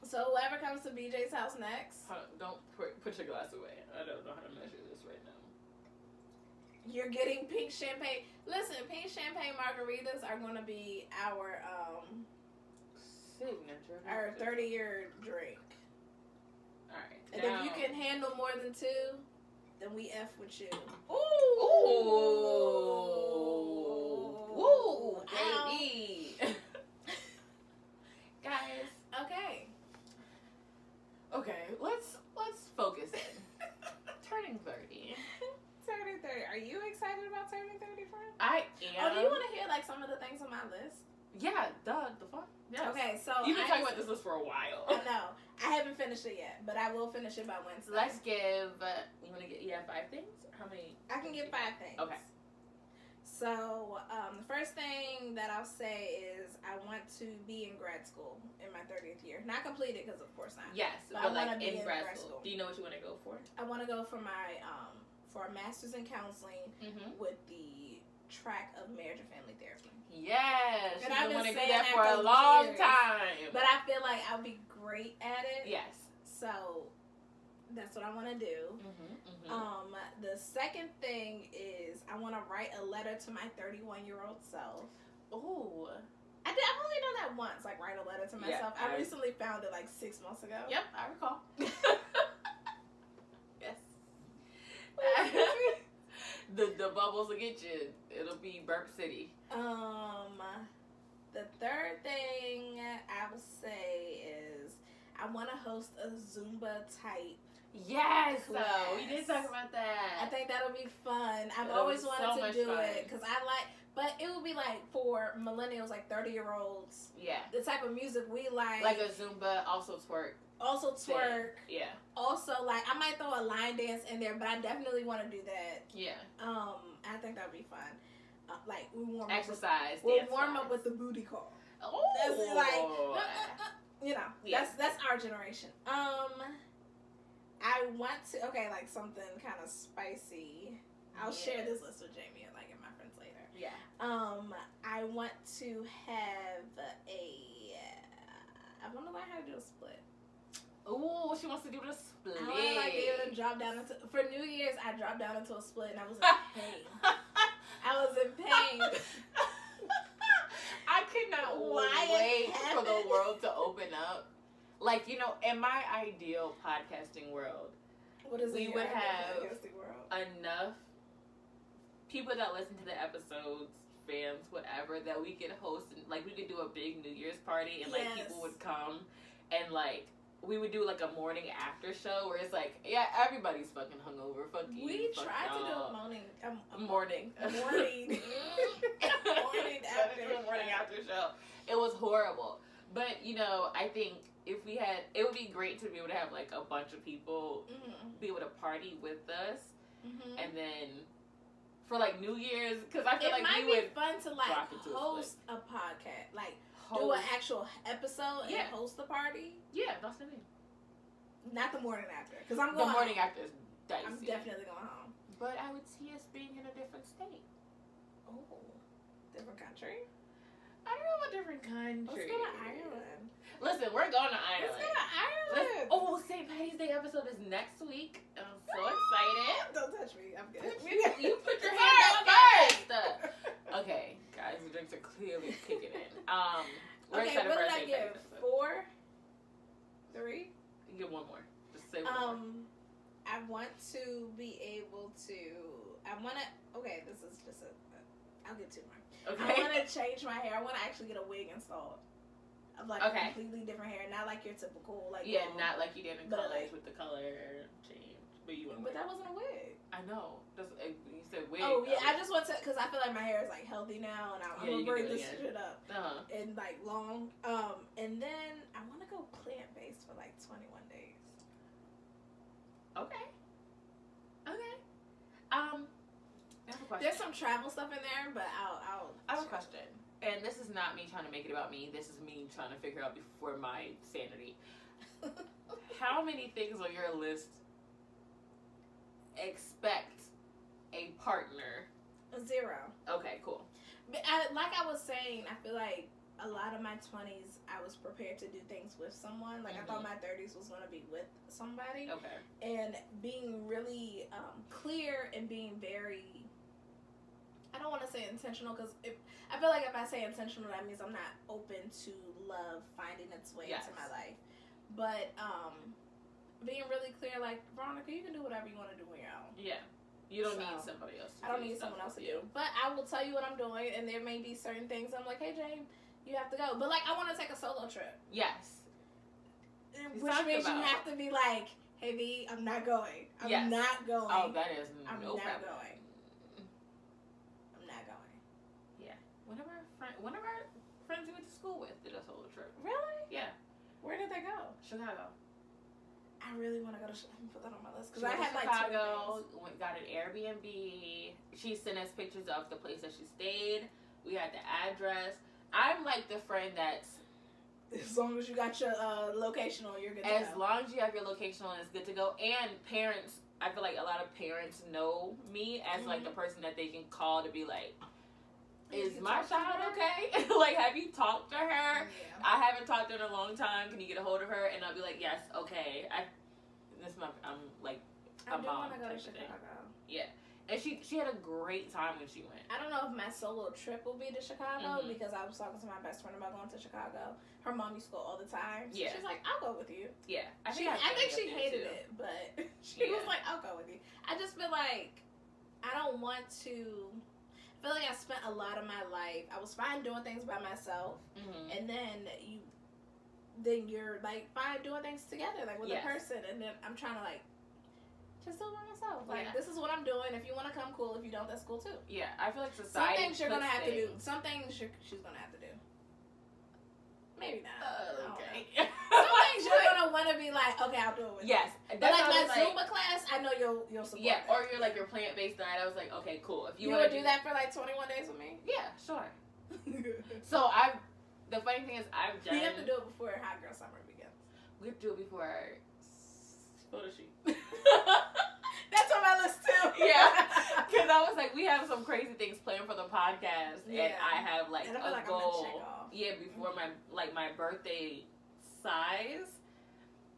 So whoever comes to BJ's house next. Don't put your glass away. I don't know how to measure this right now. You're getting pink champagne. Listen, pink champagne margaritas are going to be our signature. Our 30-year drink. All right. And if you can handle more than 2, then we F with you. Ooh. Ooh, baby. Guys. Okay, let's focus in. Turning 30. Turning 30. Are you excited about turning 30, friend? I am. Oh, do you want to hear like some of the things on my list? Yeah, the fun. Yes. Okay, so you've been talking about this list for a while. I know. I haven't finished it yet, but I will finish it by Wednesday. Let's give. You want to get? Yeah, 5 things. How many? I can get 5 things. Okay. So the first thing that I'll say is I want to be in grad school in my 30th year. Not completed, because of course not. Yes, but I like want to be in grad school. Do you know what you want to go for? I want to go for my for a master's in counseling with the track of marriage and family therapy. Yes, and I've been wanting to saying do that for a long time. But I feel like I'll be great at it. Yes. So that's what I want to do. The second thing is I want to write a letter to my 31-year-old self. Ooh. I've only done that once, like write a letter to myself. I recently found it like 6 months ago. Yep, I recall. Yes. The bubbles will get you. It'll be Burp City. The third thing I would say is I want to host a Zumba type. Yes, so we did talk about that. I think that'll be fun. I've always wanted to do it because but it would be like for millennials, like 30-year-olds. Yeah. The type of music we like. Like a Zumba, also twerk. Also twerk. Yeah. Also, like, I might throw a line dance in there, but I definitely want to do that. Yeah. I think that would be fun. Like, we warm exercise. We'll warm up with the booty call. Oh. That's like, you know, that's our generation. I want to, like something kind of spicy. I'll share this list with Jamie and like in my friends later. Yeah. I want to have I want to learn how to do a split. Ooh, she wants to do the split. I want to like be able to drop down into, for New Year's, I dropped down into a split and I was in pain. I was in pain. I could not wait for the world to open up. Like, you know, in my ideal podcasting world, we would have enough people that listen to the episodes, fans, whatever, that we could host, like, we could do a big New Year's party, and, like, people would come, and, like, we would do, like, a morning after show, where it's like, yeah, everybody's fucking hungover, fuck you. We tried to do a morning after show. It was horrible. But, you know, I think if we had, it would be great to be able to have, like, a bunch of people be able to party with us, and then for, like, New Year's, because I feel like we would be fun to, like, host a podcast, like, do an actual episode and host the party. Yeah, that's the thing. Not the morning after, because I'm going The morning after is dicey. I'm definitely going home. But I would see us being in a different state. Oh, different country? I don't know about different country. Let's go to Ireland. Listen, we're going to Ireland. Let's go to Ireland. St. Patty's Day episode is next week. I'm so excited. Don't touch me. I'm good. You put your hand up first. Okay, guys, the drinks are clearly kicking in. We're excited what for did I give? 4? 3? You get one more. Just say one more. I want to be able to. Okay, this is just I'll get 2 more. Okay. I want to change my hair. I want to actually get a wig installed. Of like completely different hair, not like your typical like. Yeah, not like you did in college with the color change. But that wasn't a wig. I know. You said wig. Oh yeah, I just want to, because I feel like my hair is like healthy now, and I'm gonna bring this shit up and like long. And then I want to go plant based for like 21 days. Okay. I have a question. There's some travel stuff in there, but I have a question. And this is not me trying to make it about me. This is me trying to figure out before my sanity. How many things on your list expect a partner? 0. Okay, cool. But like I was saying, I feel like a lot of my 20s, I was prepared to do things with someone. Like, I thought my 30s was going to be with somebody. Okay. And being really clear and being very... I don't want to say intentional, because I feel like if I say intentional, that means I'm not open to love finding its way into my life. But being really clear, like, Veronica, you can do whatever you want to do on your own. Yeah. You don't need somebody else to do. I don't need someone else to do. But I will tell you what I'm doing, and there may be certain things I'm like, hey, Jane, you have to go. But, like, I want to take a solo trip. Yes. Which means you have to be like, hey, V, I'm not going. I'm not going. Oh, that is I'm no not problem. going. One of our friends we went to school with did a solo trip. Really? Yeah. Where did they go? Chicago. I really want to go to Chicago. Let me put that on my list. Because I had Chicago, got an Airbnb. She sent us pictures of the place that she stayed. We had the address. I'm like the friend that's... As long as you got your location on, you're good to go. As long as you have your location on, it's good to go. And parents, I feel like a lot of parents know me as like the person that they can call to be like, is my child okay? Like, have you talked to her? Yeah. I haven't talked to her in a long time. Can you get a hold of her? And I'll be like, yes, okay. I'm like a mom. I do want to go to Chicago. Yeah. And she had a great time when she went. I don't know if my solo trip will be to Chicago because I was talking to my best friend about going to Chicago. Her mom used to go all the time. So she's like, I'll go with you. Yeah. I think she hated it, but she was like, I'll go with you. I just feel like I don't want to... I feel like I spent a lot of my life, I was fine doing things by myself, and then you're like fine doing things together, like with a person, and then I'm trying to like just do it by myself. Like, this is what I'm doing. If you want to come, cool. If you don't, that's cool too. Yeah, I feel like society. Some things you're gonna have to do. Some things she's gonna have to do. Maybe not. Okay. Some things you're gonna want to be like, okay, I'll do it with you. Yes. But like my Zumba class, I know you'll support. Yeah, that. or you're like your plant-based diet. I was like, okay, cool. If you would do that for like 21 days with me? Yeah, sure. So the funny thing is I've done. We have to do it before Hot Girl Summer begins. We have to do it before our photo shoot. That's on my list too. Yeah, because we have some crazy things planned for the podcast, and I have like a goal. Yeah, before my birthday size.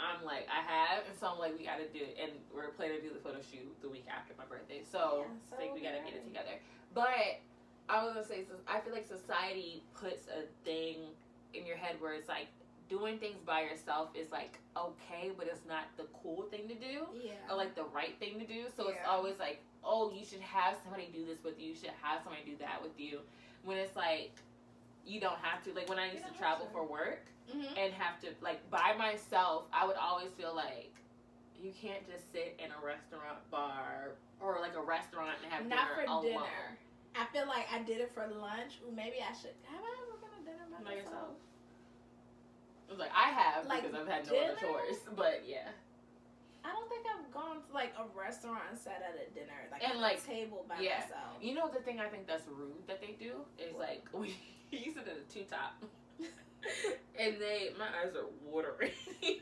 I'm like, I have, and so I'm like, we gotta do it, and we're planning to do the photo shoot the week after my birthday, so I think we gotta get it together. But I was gonna say, I feel like society puts a thing in your head where it's like, doing things by yourself is like okay, but it's not the cool thing to do, or like the right thing to do. So it's always like, oh, you should have somebody do this with you, you should have somebody do that with you, when it's like, you don't have to. Like when I used to travel for work, and have to, like, by myself, I would always feel like you can't just sit in a restaurant bar or like a restaurant and have not dinner alone. Dinner. I feel like I did it for lunch. Maybe I should. Have I ever been to dinner by myself? It was like, I have, like, because I've had no dinner? other choice. But yeah, I don't think I've gone to like a restaurant and sat at a dinner, like and at like, a table by myself. You know the thing I think that's rude that they do is like, we used to do the two top. And my eyes are watering. I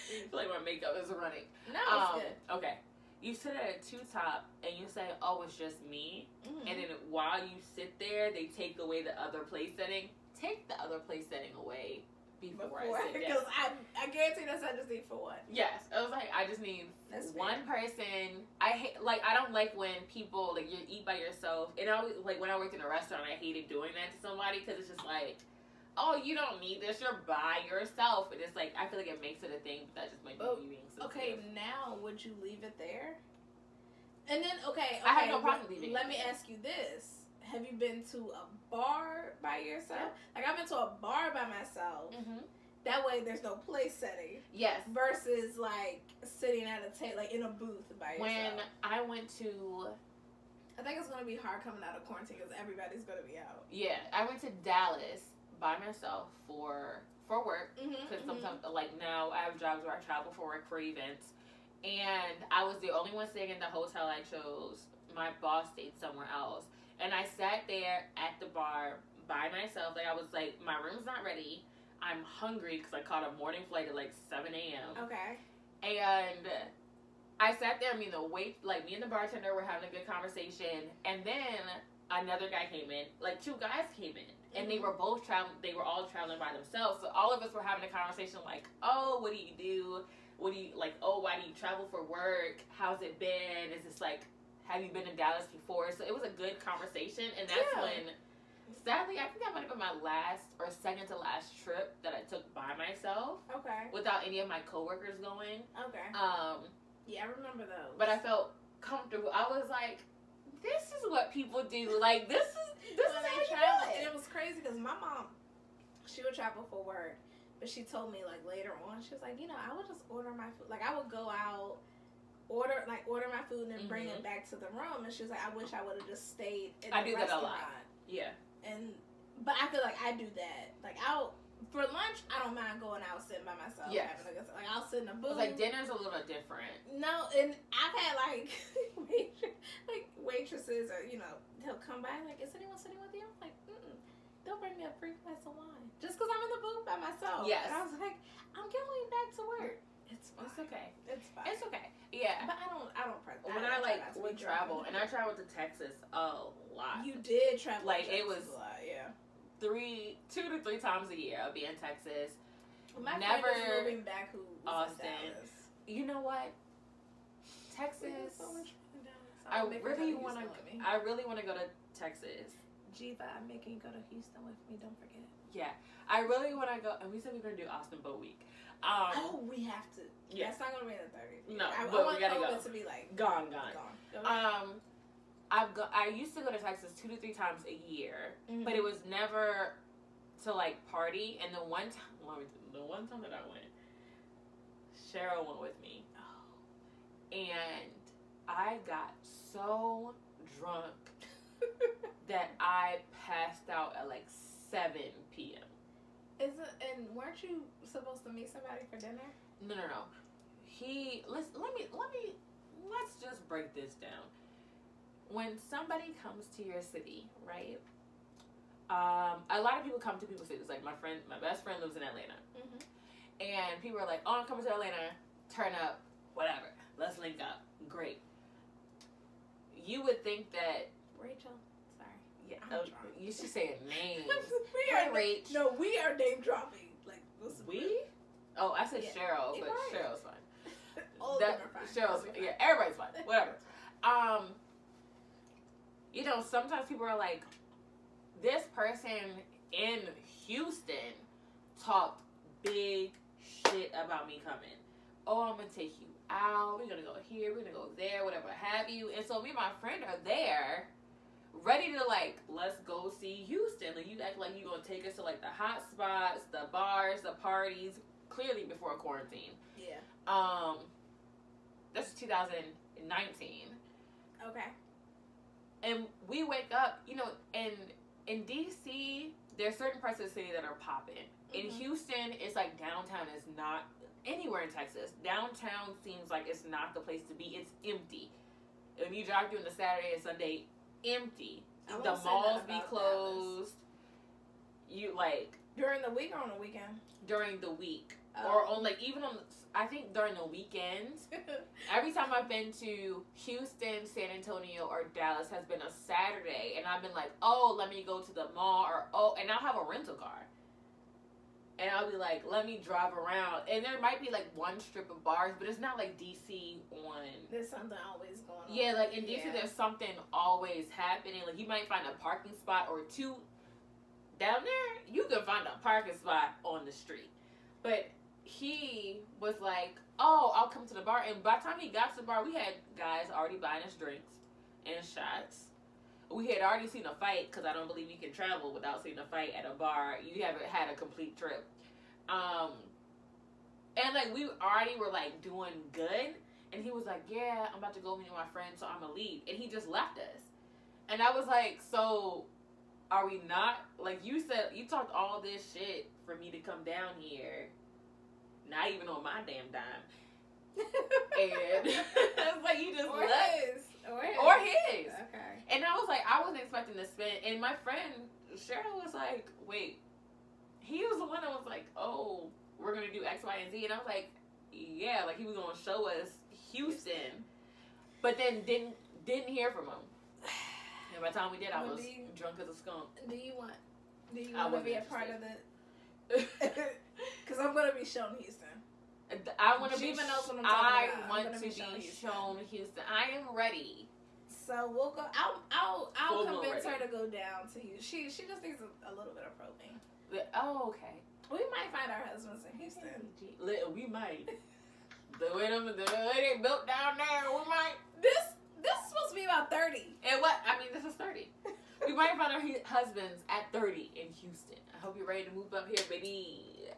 feel like my makeup is running. No, it's good. Okay. You sit at a two-top and you say, oh, it's just me. And then while you sit there, they take away the other place setting. Take the other place setting away before I sit down. Because I guarantee that's I just need for what? Yes. I was like, I just need one person. I don't like when people, like, you eat by yourself. And I always, like, when I worked in a restaurant, I hated doing that to somebody because it's just like, oh, you don't need this, you're by yourself. And it's like, I feel like it makes it a thing, but that just might be me being sensitive. Okay, now, would you leave it there? And then, okay, I have no problem leaving it. Let me ask you this. Have you been to a bar by yourself? Yeah. Like, I've been to a bar by myself. That way, there's no place setting. Yes. Versus, like, sitting at a table, like, in a booth by yourself. When I went to... I think it's going to be hard coming out of quarantine because everybody's going to be out. Yeah. I went to Dallas by myself for work, because sometimes, like, now I have jobs where I travel for work for events, and I was the only one staying in the hotel I chose. My boss stayed somewhere else, and I sat there at the bar by myself. Like, I was like, my room's not ready, I'm hungry because I caught a morning flight at like 7 a.m. Okay. And I sat there, me and the bartender were having a good conversation, and then another guy came in, like 2 guys came in. And they were both traveling. They were all traveling by themselves. So all of us were having a conversation like, "Oh, what do you do? What do you like? Oh, why do you travel for work? How's it been? Is this like, have you been to Dallas before?" So it was a good conversation, and that's when, sadly, I think that might have been my last or second to last trip that I took by myself. Okay. Without any of my coworkers going. Okay. Yeah, I remember those. But I felt comfortable. I was like, this is what people do. Like, this is how you travel. And it was crazy because my mom, she would travel for work, but she told me, like, later on, she was like, you know, I would just order my food. Like, I would go out, order my food and then bring it back to the room. And she was like, I wish I would have just stayed in the restaurant. I do that a lot. Yeah. But I feel like I do that. Like, for lunch, I don't mind going out sitting by myself. Yes. Like, I'll sit in a booth. Like, dinner's a little different. No, and I've had, like, waitresses or, you know, they'll come by like, is anyone sitting with you? I'm like, they'll bring me a free glass of wine. Just because I'm in the booth by myself. Yes. And I was like, I'm going back to work. It's fine. It's okay. It's fine. It's okay. Yeah. But I don't press. When I would travel, and I traveled to Texas a lot. You did travel like, to it was a lot, yeah. 2 to 3 times a year I'll be in Texas. My friend is moving back who was Austin. in Dallas. You know what? Texas. So much fun in Dallas. I really want to go to Texas. Jiva, I'm making you go to Houston with me. Don't forget. Yeah, I really want to go. And we said we were gonna do Austin Boat Week. We have to. Yeah, it's not gonna be in the 30th. No, I but want we gotta go. To be like gone. I used to go to Texas 2 to 3 times a year, but it was never to like party. And the one time that I went, Cheryl went with me, and I got so drunk that I passed out at like 7 p.m. And weren't you supposed to meet somebody for dinner? No. Let's just break this down. When somebody comes to your city, right? A lot of people come to people's cities. Like my best friend lives in Atlanta, and people are like, "Oh, I'm coming to Atlanta. Turn up, whatever. Let's link up. Great." You you would think that Rachel. Sorry. Yeah, you should say names. We are name dropping. Like, we? Oh, I said Cheryl, but right. Cheryl's fine. All of them are fine. Cheryl's fine. Yeah, everybody's fine. Whatever. You know, sometimes people are like, this person in Houston talked big shit about me coming. Oh, I'm gonna take you out. We're gonna go here. We're gonna go there. Whatever have you. And so me and my friend are there, ready to like, let's go see Houston. Like, you act like you gonna take us to like the hot spots, the bars, the parties. Clearly before quarantine. Yeah. That's 2019. Okay. And we wake up, you know, in DC, there's certain parts of the city that are popping. In Houston, it's like downtown is not anywhere in Texas. Downtown seems like it's not the place to be. It's empty. When you drive during the Saturday and Sunday, empty. The malls be closed. You like during the week or on the weekend? During the week. Or on like even on I think during the weekends. Every time I've been to Houston, San Antonio, or Dallas has been a Saturday, and I've been like, oh, let me go to the mall, or and I'll have a rental car, and I'll be like, let me drive around, and there might be like one strip of bars, but it's not like DC on. There's something always going on. Yeah, like in DC, there's something always happening. Like you might find a parking spot or two down there. You can find a parking spot on the street, but he was like, oh, I'll come to the bar. And by the time he got to the bar, we had guys already buying us drinks and shots. We had already seen a fight, because I don't believe you can travel without seeing a fight at a bar. You haven't had a complete trip. And like we already were like doing good. And he was like, yeah, I'm about to go meet my friend, so I'm going to leave. And he just left us. And I was like, so are we not? Like you said, you talked all this shit for me to come down here. Not even on my damn dime. And it's like you just or left. His. Or his. Okay. And I was like, I wasn't expecting to spend. And my friend Cheryl was like, wait. He was the one that was like, oh, we're going to do X, Y, and Z. And I was like, yeah, like he was going to show us Houston. But then didn't hear from him. And by the time we did, I was drunk as a skunk. Do you want to be a part of the... Because I'm going to be shown Houston. I want to be. Even knows what I'm talking about. I want to be shown Houston. I am ready. So we'll go. I'll convince her ready. to go down to Houston. She just needs a little bit of probing. Oh, okay. We might find our husbands in Houston. We might. the way they built down there, we might. This is supposed to be about 30. And what? I mean, this is 30. We might find our husbands at 30 in Houston. I hope you're ready to move up here, baby.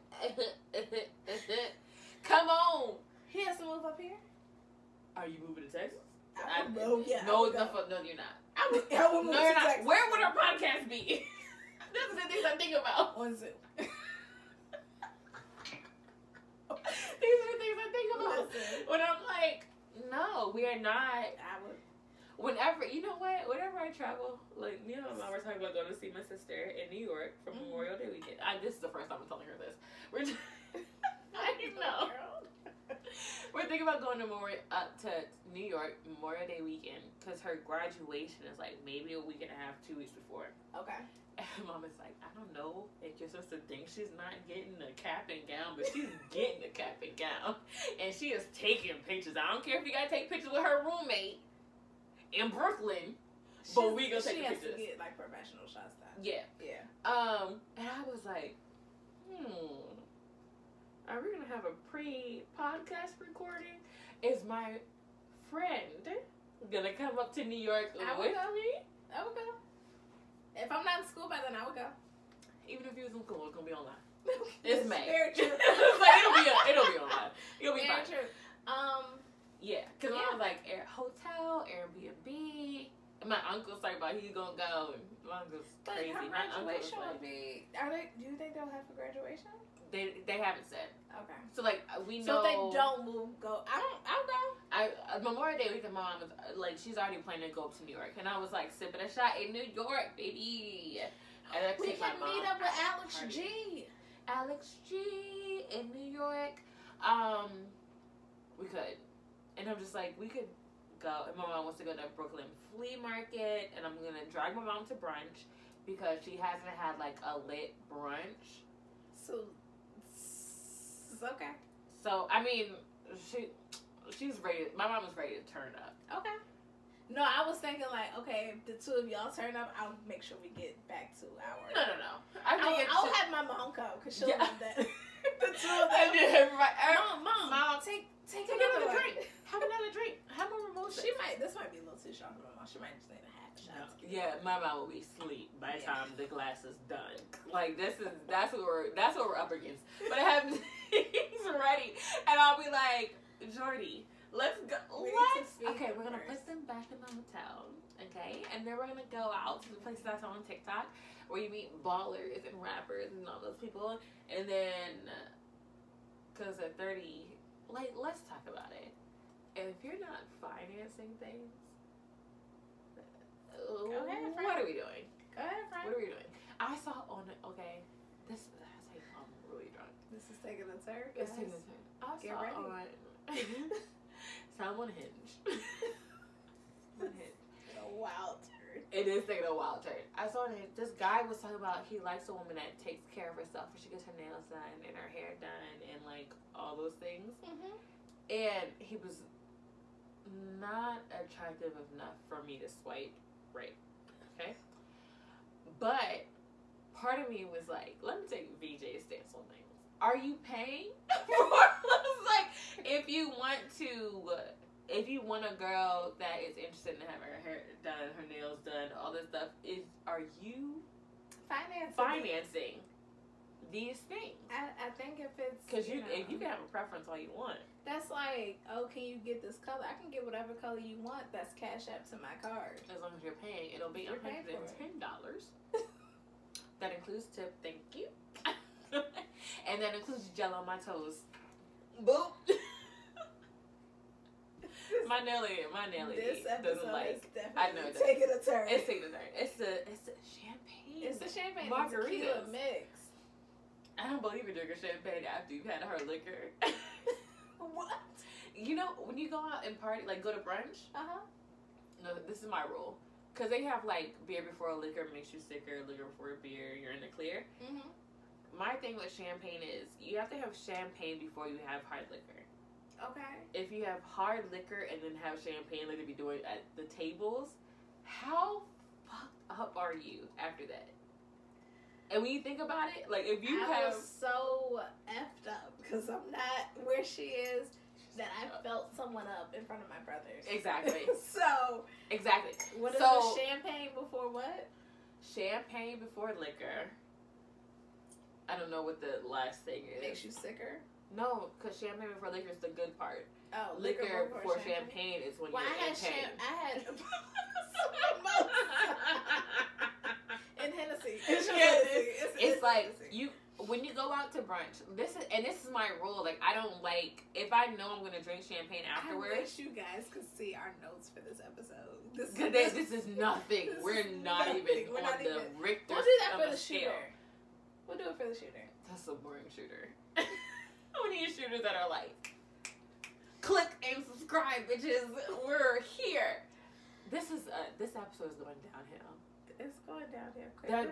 Come on. He has to move up here? Are you moving to Texas? No, you're not. I would move no, to you're not. Texas. Where would our podcast be? Those are the things I think about. On Zoom. These are the things I think about. When I'm like, no, we are not. I would. Whenever, you know what? Whenever I travel, like, you know, we're talking about going to see my sister in New York for Memorial Day weekend. This is the first time I'm telling her this. I know. We're thinking about going to New York Memorial Day weekend because her graduation is like maybe a week and a half, 2 weeks before. Okay. And Mom is like, I don't know if your sister thinks she's not getting a cap and gown, but she's getting a cap and gown. And she is taking pictures. I don't care if you got to take pictures with her roommate in Brooklyn, but we gonna take pictures. She has to get like professional shots done. Yeah. And I was like, are we gonna have a pre-podcast recording? Is my friend gonna come up to New York with me? I would go. If I'm not in school by then, I would go. Even if you was in school, it's gonna be online. It's May. Very true. But it'll be online. You'll be very fine. True. Yeah, because I was like, hotel, Airbnb. And my uncle's like, about he's gonna go. And my uncle's crazy. My graduation would be. Do you think they'll have a graduation? They haven't said. Okay. So like we So know. if they don't move, go. I'll go. Memorial Day weekend, Mom was like, she's already planning to go up to New York, and I was like, sipping a shot in New York, baby. And we can meet up with Alex G. Alex G in New York. We could. And I'm just like, we could go. My mom wants to go to Brooklyn Flea Market, and I'm gonna drag my mom to brunch because she hasn't had like a lit brunch. So it's okay. So I mean, she's ready. My mom is ready to turn up. Okay. No, I was thinking like, okay, if the two of y'all turn up, I'll make sure we get back to our. No. I'll have my mom come because she'll love that. The two of them. Mom, take another drink. Have another drink. Have a mimosa. This might be a little too strong for my mom. She might just need a half shot. Yeah, my mom will be asleep by the time the glass is done. Like that's what we're up against. But I have things ready, and I'll be like, Jordy, let's go. Okay, we're gonna put them back in the hotel. Okay, and then we're gonna go out to the places I saw on TikTok where you meet ballers and rappers and all those people, and then because at 30, like, let's talk about it. And if you're not financing things, what are we doing? Go ahead, friend. What are we doing? I saw on it. Okay, this is like I'm really drunk. This is taking a turn. It's taking a turn. I saw on. So I'm on Hinge. A wild turn. It is taking a wild turn. I saw this guy was talking about he likes a woman that takes care of herself and she gets her nails done and her hair done and like all those things. Mm-hmm. And he was not attractive enough for me to swipe right. Okay. But part of me was like, let me take VJ's stance on things. Are you paying for like if you want a girl that is interested in having her hair done, her nails done, all this stuff, are you financing these things? I think if it's because if you can have a preference all you want. That's like, oh, can you get this color? I can get whatever color you want. That's Cash App to my card. As long as you're paying, it'll be $110. That includes tip. Thank you. And that includes gel on my toes. Boop. my nail this doesn't like. Is definitely taking a turn. It's taking a turn. It's the champagne. It's the champagne Margarita mix. I don't believe in drinking champagne after you've had hard liquor. What? You know, when you go out and party, like go to brunch. No, this is my rule. Because they have like beer before liquor makes you sicker, liquor before beer, you're in the clear. Mm-hmm. My thing with champagne is you have to have champagne before you have hard liquor. Okay. If you have hard liquor and then have champagne like they be doing at the tables, how fucked up are you after that? And when you think about it, like if you I was so effed up because I'm not where she is that I felt someone up in front of my brothers. Exactly. Exactly. What is the champagne before what? Champagne before liquor. I don't know what the last thing is. Makes you sicker? No, because champagne before liquor is the good part. Oh, liquor before champagne is when you're in pain. I had and Hennessy. It's like you when you go out to brunch. This is my rule. Like I don't like if I know I'm gonna drink champagne afterwards. I wish you guys could see our notes for this episode. This is nothing. We're not even on the Richter. We'll do that for the shooter. We'll do it for the shooter. That's a boring shooter. We need shooters that are like, click and subscribe, bitches. We're here. This episode is going downhill. It's going downhill.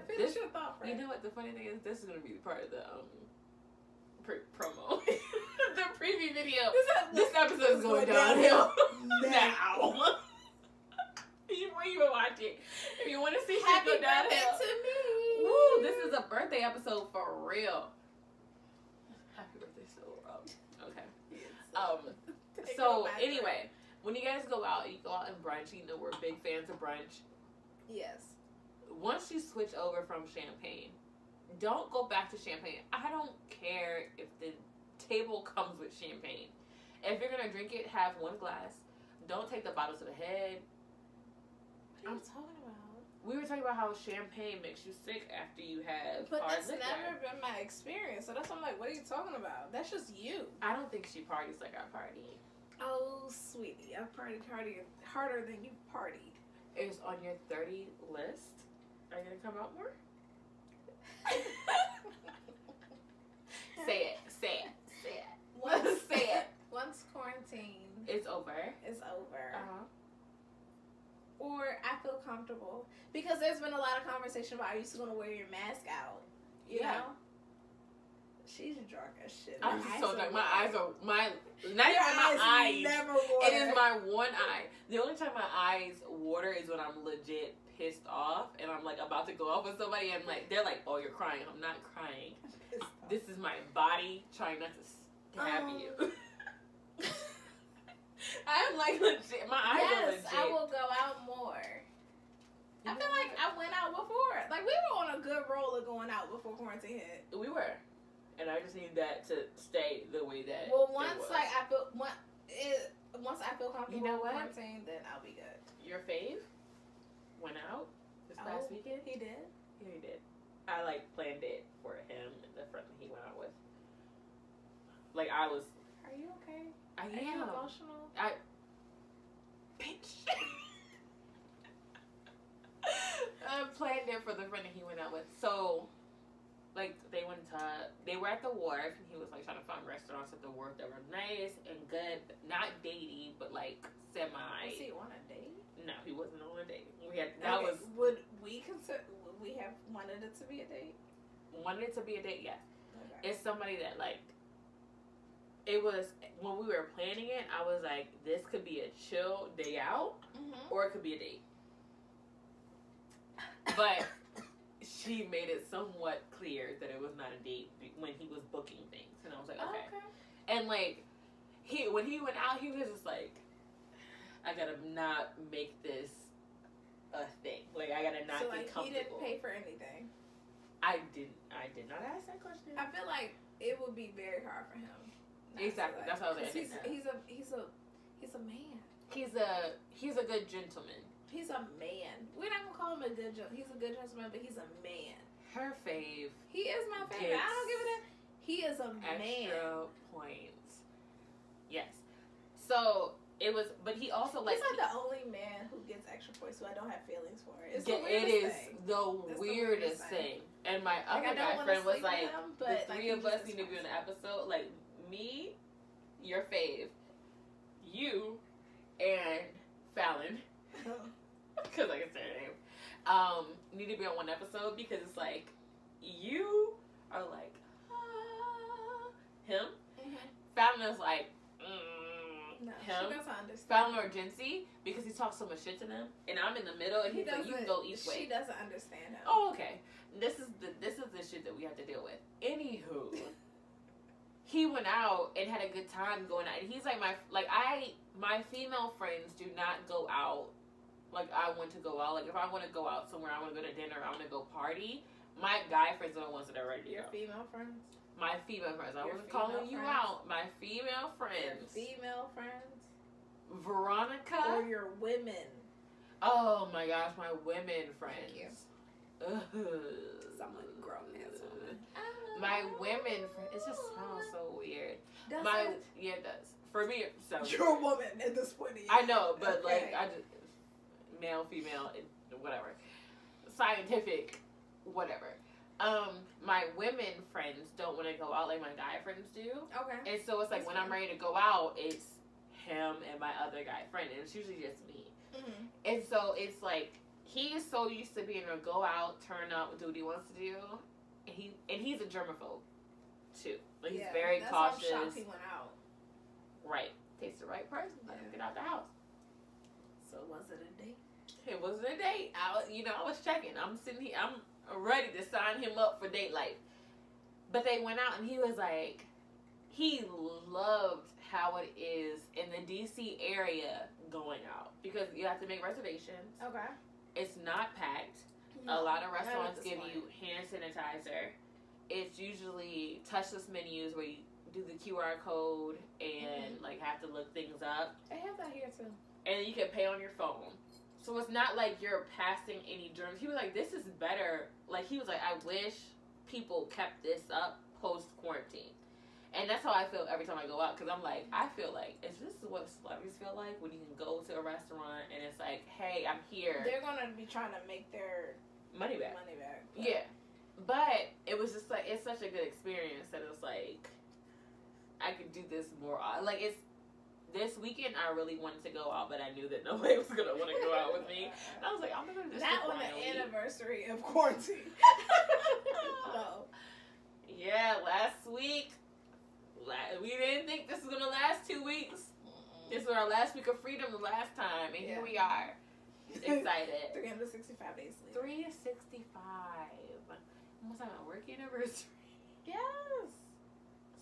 Finish your thought, friend. You know what? The funny thing is, this is going to be part of the promo, the preview video. This episode is going downhill now. Before you watch it, if you want to see shit go downhill, to me. Woo! This is a birthday episode for real. Happy birthday, still okay. So anyway, when you guys go out, you go out and brunch. You know we're big fans of brunch. Yes. Once you switch over from champagne, don't go back to champagne. I don't care if the table comes with champagne. If you're gonna drink it, have one glass. Don't take the bottle to the head. What are you talking about? We were talking about how champagne makes you sick after you have But hard that's liquor. never been my experience. So that's why I'm like, what are you talking about? That's just you. I don't think she parties like I party. Oh, sweetie. I've partied harder than you partied. Is on your 30 list. Are you going to come out more? Say it. Once, Say it. Once quarantine is over. It's over. Uh-huh. or I feel comfortable. Because there's been a lot of conversation about, are you still going to wear your mask out? You know? She's drunk as shit. I'm so drunk. My eyes are, not even my eyes. Never water. It is my one eye. The only time my eyes water is when I'm legit pissed off and I'm like about to go off with somebody and like they're like, oh, you're crying. I'm not crying. This is my body trying not to stab you. I'm like legit. My eyes are legit. Yes, I will go out more. I feel like I went out before. Like, we were on a good roll of going out before quarantine hit. We were. And I just need that to stay the way that once like I feel once I feel comfortable with quarantine, then I'll be good. Your fave went out this past weekend? He did? Yeah, he did. I like planned it for him and the friend that he went out with. Like I was. Are you okay? I am. Are you emotional? Bitch. I planned it for the friend that he went out with. So, like, they were at the wharf, and he was, like, trying to find restaurants at the wharf that were nice and good, not datey, but, like, semi. Was he on a date? No, he wasn't on a date. Would we have wanted it to be a date? Wanted it to be a date, yes. Okay. It's somebody that, like, it was, when we were planning it, I was like, this could be a chill day out, or it could be a date. But she made it somewhat clear that it was not a date when he was booking things. And I was like, okay. And, like, when he went out, he was just like, I gotta not make this a thing. Like, I gotta not get comfortable. He didn't pay for anything? I did not ask that question. I feel like it would be very hard for him. Exactly. That's what I was saying. He's a man. He's a good gentleman. He's a man. We're not gonna call him a good gentleman. He's a good gentleman, but he's a man. Her fave. He is my favorite. I don't give a damn. He is a man. Extra points. Yes. So it was, but he also like. He's like the only man who gets extra points who I don't have feelings for. It's the weirdest thing. And my other guy friend was like, the three of us need to be on the episode. Like me, your fave, you, and Fallon. Because I can say her name. Need to be on one episode because it's like you are like him. Fallon is like no, him. She doesn't understand. Fallon or Jincy because he talks so much shit to them, and I'm in the middle, and he's like, you can go each way. She doesn't understand him. Oh, okay. This is the shit that we have to deal with. Anywho, he went out and had a good time going out, and he's like my female friends do not go out. Like, I want to go out. Like, if I want to go out somewhere, I want to go to dinner, I want to go party. My guy friends are the ones that are ready to go. Your female friends? My female friends. I wasn't calling you out. My female friends. Your female friends? Veronica. Or your women? Oh, my gosh. My women friends. Thank you. Someone grown ass woman. My women friends. It just sounds so weird. Does it? Yeah, it does. For me, it sounds You're a woman at this point. I know, but like, I just... male, female, whatever, scientific, whatever. My women friends don't want to go out like my guy friends do. Okay. And so it's like when I'm ready to go out, it's him and my other guy friend, and it's usually just me. And so it's like he is so used to being able to go out, turn up, do what he wants to do, and he's a germaphobe too. Like he's very cautious. I'm shocked he went out. Right. Takes the right person. Let him get out the house. So was it a date? It wasn't a date. I was checking. I'm sitting here. I'm ready to sign him up for date life. But they went out, and he was like, he loved how it is in the DC area going out because you have to make reservations. Okay. It's not packed. A lot of restaurants give you hand sanitizer. It's usually touchless menus where you do the QR code and like have to look things up. They have that here too. And you can pay on your phone. So it's not like you're passing any germs. He was like, this is better. Like, he was like, I wish people kept this up post-quarantine. And that's how I feel every time I go out. Because I'm like, I feel like, is this what celebrities feel like? When you can go to a restaurant and it's like, hey, I'm here. They're going to be trying to make their money back. But. Yeah. But it was just like, it's such a good experience that it was like, I could do this more. Like, it's this weekend I really wanted to go out, but I knew that nobody was gonna want to go out with me. And I was like, I'm gonna just not on the anniversary of quarantine. No. Yeah, last week we didn't think this was gonna last 2 weeks. This was our last week of freedom the last time, and here we are. Excited. 365 days later. 365. Almost like my work anniversary. Yes.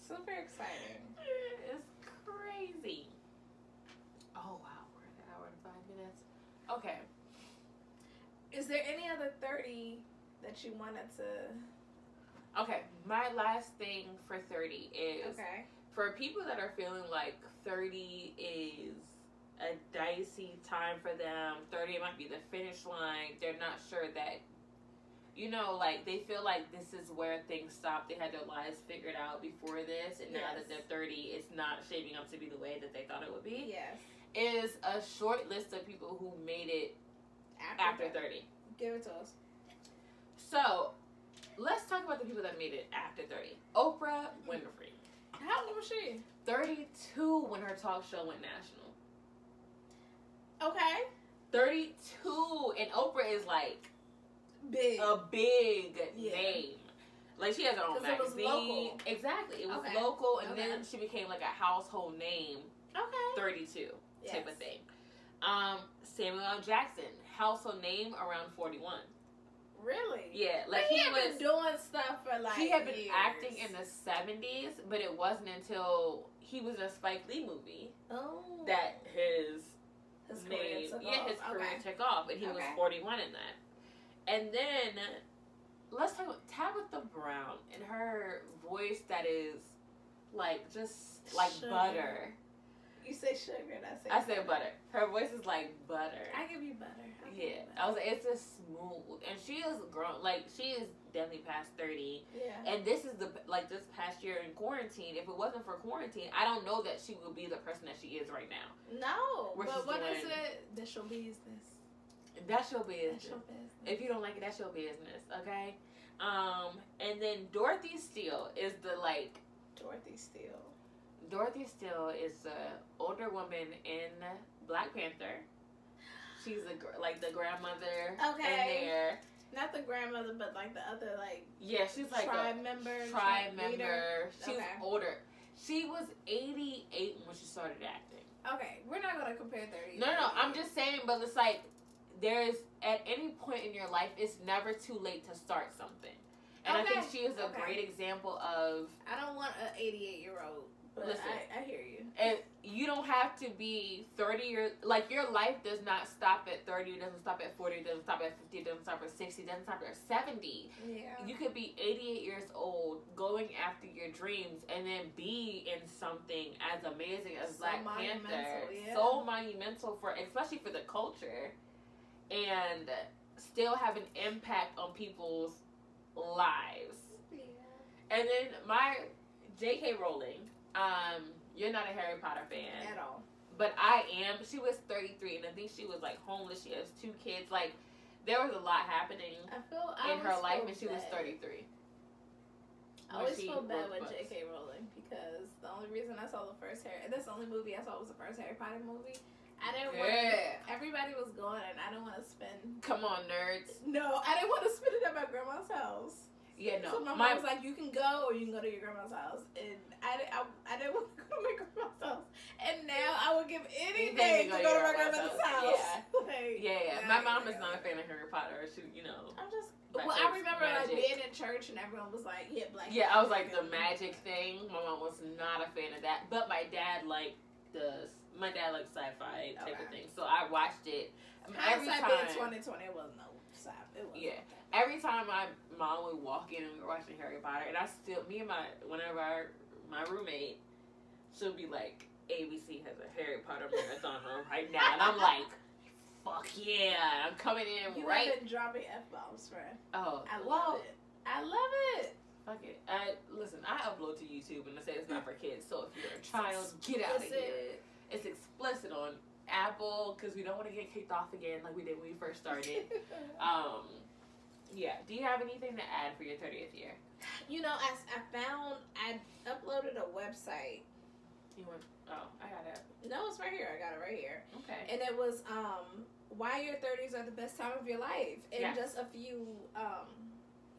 Super exciting. It's crazy. Oh wow, we're at an hour and 5 minutes. Okay. Is there any other 30 that you wanted to? Okay, my last thing for 30 is for people that are feeling like 30 is a dicey time for them. 30 might be the finish line. They're not sure that, you know, like they feel like this is where things stop. They had their lives figured out before this, and now that they're 30, it's not shaping up to be the way that they thought it would be. Yes. Is a short list of people who made it after 30. Give it to us. So, let's talk about the people that made it after 30. Oprah Winfrey. How old was she? 32 when her talk show went national. Okay. 32, and Oprah is like a big name. Like she has her own magazine. It was local. Exactly, it was local, and then she became like a household name. 32 type of thing. Samuel L. Jackson, household name around 41. Really? Yeah, like he had been doing stuff for like he had been years. acting in the 70s, but it wasn't until he was in a Spike Lee movie that his career took off, and he was 41 in that. And then let's talk about Tabitha Brown and her voice that is like just like butter. You say sugar, and I say butter. Her voice is like butter. I give you butter. I was like, it's just smooth, and she is grown. Like she is definitely past 30. Yeah. And this is this past year in quarantine. If it wasn't for quarantine, I don't know that she would be the person that she is right now. No, but what is it? That's your business. That's your business. If you don't like it, that's your business. Okay. And then Dorothy Steele is the Dorothy Steele. Dorothy Steele is the older woman in Black Panther. She's the grandmother in there. Not the grandmother, but like the other she's like tribe member. She's older. She was 88 when she started acting. Okay, we're not gonna compare 30. No, I'm just saying, but it's like there's at any point in your life, it's never too late to start something. And I think she is a great example of. I don't want an 88-year-old. But listen, I hear you. And you don't have to be 30 years. Like, your life does not stop at 30. It doesn't stop at 40. It doesn't stop at 50. It doesn't stop at 60. It doesn't stop at 70. Yeah. You could be 88 years old going after your dreams and then be in something as amazing as Black Panther. Yeah. So monumental, especially for the culture. And still have an impact on people's lives. Yeah. And then my J.K. Rowling. You're not a Harry Potter fan at all, but I am. She was 33, and I think she was like homeless. She has 2 kids. Like, there was a lot happening in her life, and she was 33. I always feel bad with J.K. Rowling because the only reason I saw the first that's the only movie I saw was the first Harry Potter movie. I didn't want everybody was going, and I didn't want to spend. Come on, nerds. No, I didn't want to spend it at my grandma's house. Yeah, no. So my mom was like, you can go or you can go to your grandma's house. And I didn't want to go to my grandma's house. And now I would give anything to go to my grandmother's house. Yeah. My mom is not a fan of Harry Potter. She, I'm just... Well, I remember being in church and everyone was like, black. Yeah, I was like, the magic thing. My mom was not a fan of that. But my dad liked sci-fi type of thing. So I watched it. Every time... in 2020, it wasn't no sci-fi. It wasn't. Yeah. Every time my mom would walk in and we were watching Harry Potter, and my roommate, she'll be like, ABC has a Harry Potter marathon on right now, and I'm like, fuck yeah, I'm coming in you right. You have been dropping F-bombs, friend. Oh, I love it. I love it. Fuck it. Listen, I upload to YouTube, and they say it's not for kids, so if you're a child, get out of here. It's explicit on Apple, because we don't want to get kicked off again like we did when we first started. Yeah. Do you have anything to add for your 30th year? I uploaded a website You want? Oh, I got it. No, it's right here. I got it right here. Okay. And it was why your 30s are the best time of your life, and just a few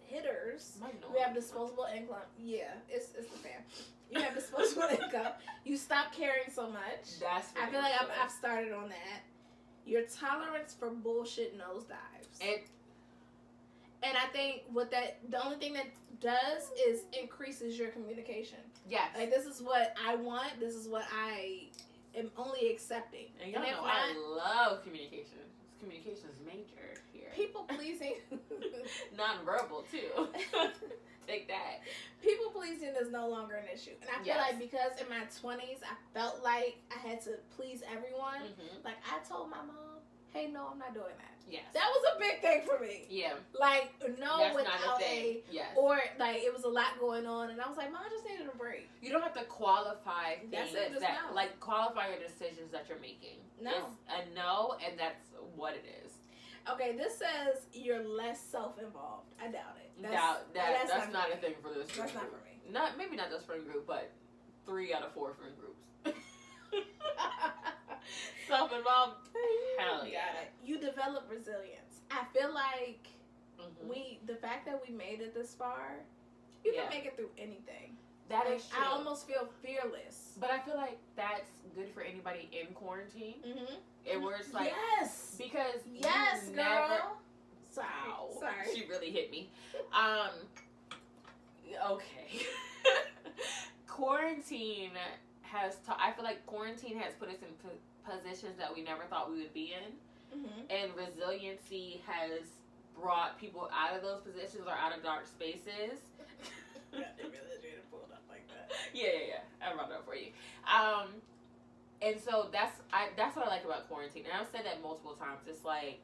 hitters. We have disposable income. Yeah, it's the fan. You have disposable income. You stop caring so much. I feel like I've started on that. Your tolerance for bullshit nosedives. And I think the only thing that does is increases your communication. Yes. Like, this is what I want. This is what I am only accepting. And y'all know I love communication. Communication is major here. People pleasing. Non-verbal, too. Take that. People pleasing is no longer an issue. And I feel like because in my 20s, I felt like I had to please everyone. Mm-hmm. Like, I told my mom, hey, no, I'm not doing that. Yes. That was a big thing for me. Yeah. Like, no, that's without not a thing. Yes. Or, like, it was a lot going on, and I was like, Mom, I just needed a break. You don't have to qualify things that's it, no. Like, qualify your decisions that you're making. No. It's a no, and that's what it is. Okay, this says you're less self-involved. I doubt it. That's not a thing for this friend group. That's not for me. Maybe not this friend group, but 3 out of 4 friend groups. Self-involved. Hell yeah. Got it. You develop resilience. I feel like the fact that we made it this far, you can make it through anything. That is true. I almost feel fearless. But I feel like that's good for anybody in quarantine. Mm-hmm. And where it's like, yes, because girl. Sorry. She really hit me. Okay. Quarantine I feel like quarantine has put us in positions that we never thought we would be in. Mm-hmm. And resiliency has brought people out of those positions or out of dark spaces. Pulled up like that. Yeah. I brought it up for you. And so that's what I like about quarantine. And I've said that multiple times. It's like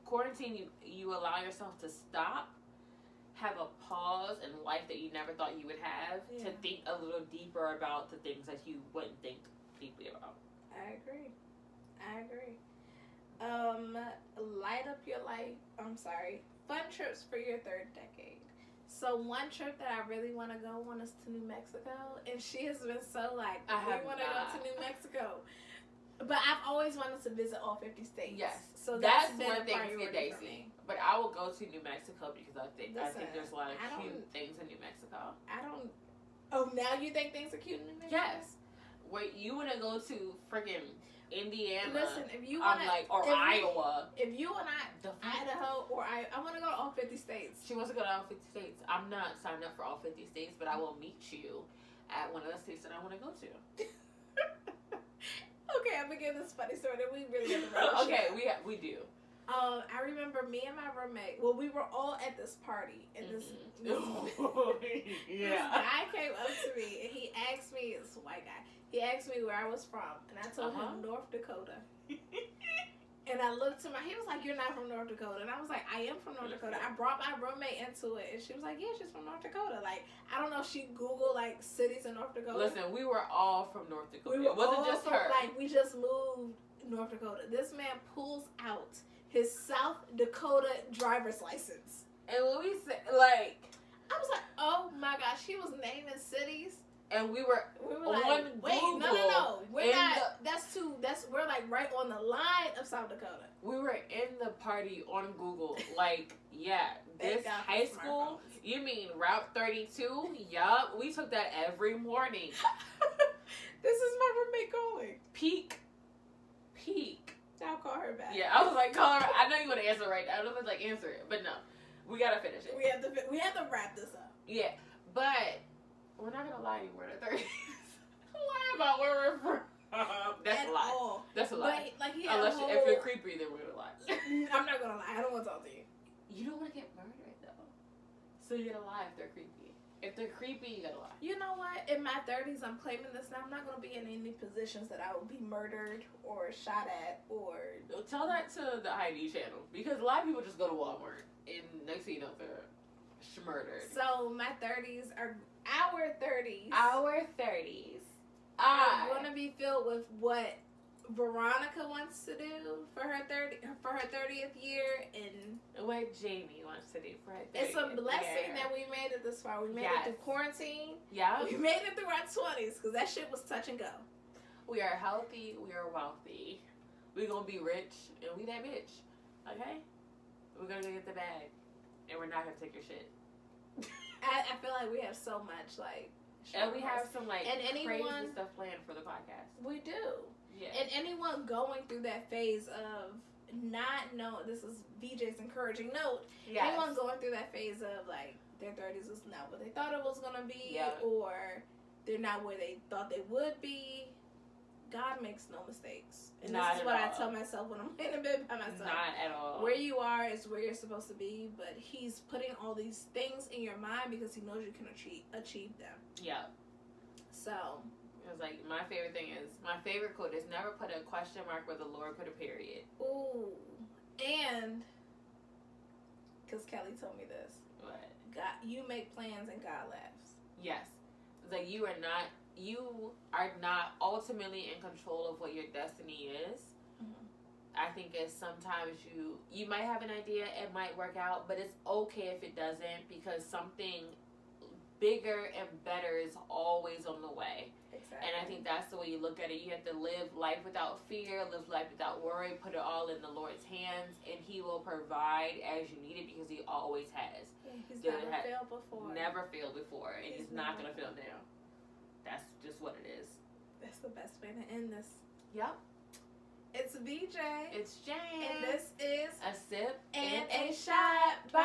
quarantine, you allow yourself to stop, have a pause in life that you never thought you would have, to think a little deeper about the things that you wouldn't think deeply about. I agree. Light up your life. I'm sorry. Fun trips for your 3rd decade. So one trip that I really want to go on is to New Mexico, and she has been so like, we want to go to New Mexico. But I've always wanted to visit all 50 states. Yes. So that's one thing to get Daisy. But I will go to New Mexico because I think there's a lot of cute things in New Mexico. Oh, now you think things are cute in New Mexico? Yes. Where you want to go to freaking Indiana. Listen, if you want Iowa. If you and Idaho, or I want to go to all 50 states. She wants to go to all 50 states. I'm not signed up for all 50 states, but I will meet you at one of the states that I want to go to. Okay, I'm gonna give this funny story that we really have to Okay, we do. I remember me and my roommate. Well, we were all at this party, and this guy came up to me and he asked me. It's a white guy. He asked me where I was from, and I told him North Dakota. And I looked to he was like, "You're not from North Dakota," and I was like, "I am from North Dakota." I brought my roommate into it, and she was like, "Yeah, she's from North Dakota." Like, I don't know if she Googled like cities in North Dakota. Listen, we were all from North Dakota. It wasn't just her. Like, we just moved North Dakota. This man pulls out his South Dakota driver's license, and when we said, like, I was like, "Oh my gosh!" He was naming cities. And we were like, on wait, Google. No. We're not. We're like right on the line of South Dakota. We were in the party on Google. Like, this high school. You mean Route 32? Yup. We took that every morning. This is my roommate calling. Peak. I'll call her back. Yeah, I was like, call her. I know you want to answer right now. I don't want to answer it, but no, we gotta finish it. We have to wrap this up. Yeah, but. We're not gonna lie to you. We're in the 30s. Lie about where we're from. That's a lie. That's a lie. But, like, if you're creepy, then we're gonna lie. I'm not gonna lie. I don't want to talk to you. You don't want to get murdered though, so you gotta lie if they're creepy. If they're creepy, you gotta lie. You know what? In my 30s, I'm claiming this now. I'm not gonna be in any positions that I will be murdered or shot at or. Tell that to the ID channel because a lot of people just go to Walmart and next thing you know they're murdered. So my 30s are. Our 30s. are going to be filled with what Veronica wants to do for her 30th year, and what Jamie wants to do for her 30th. It's a blessing that we made it this far. We made it through quarantine. Yeah. We made it through our 20s because that shit was touch and go. We are healthy. We are wealthy. We're gonna be rich, and we that bitch. Okay. We're gonna get the bag, and we're not gonna take your shit. I feel like we have so much like. And we have some like and crazy stuff planned for the podcast. We do. Yeah. And anyone going through that phase of not knowing, this is VJ's encouraging note. Yes. Anyone going through that phase of like their 30s is not what they thought it was gonna be, or they're not where they thought they would be. God makes no mistakes. And this is what I tell myself when I'm in a bed by myself. Not at all. Where you are is where you're supposed to be, but he's putting all these things in your mind because he knows you can achieve them. Yeah. So. It was like, my favorite quote is, never put a question mark where the Lord put a period. Ooh. And, because Kelly told me this. What? God, you make plans and God laughs. Yes. It's like, you are not ultimately in control of what your destiny is. Mm-hmm. I think it's sometimes you might have an idea, it might work out, but it's okay if it doesn't, because something bigger and better is always on the way. Exactly. And I think that's the way you look at it. You have to live life without fear, live life without worry, put it all in the Lord's hands, and he will provide as you need it, because he always has. Yeah, he's never failed before. Never failed before, and he's not going to fail now. That's just what it is. That's the best way to end this. Yep. It's VJ. It's Jane. And this is A Sip and a Shot. Bye.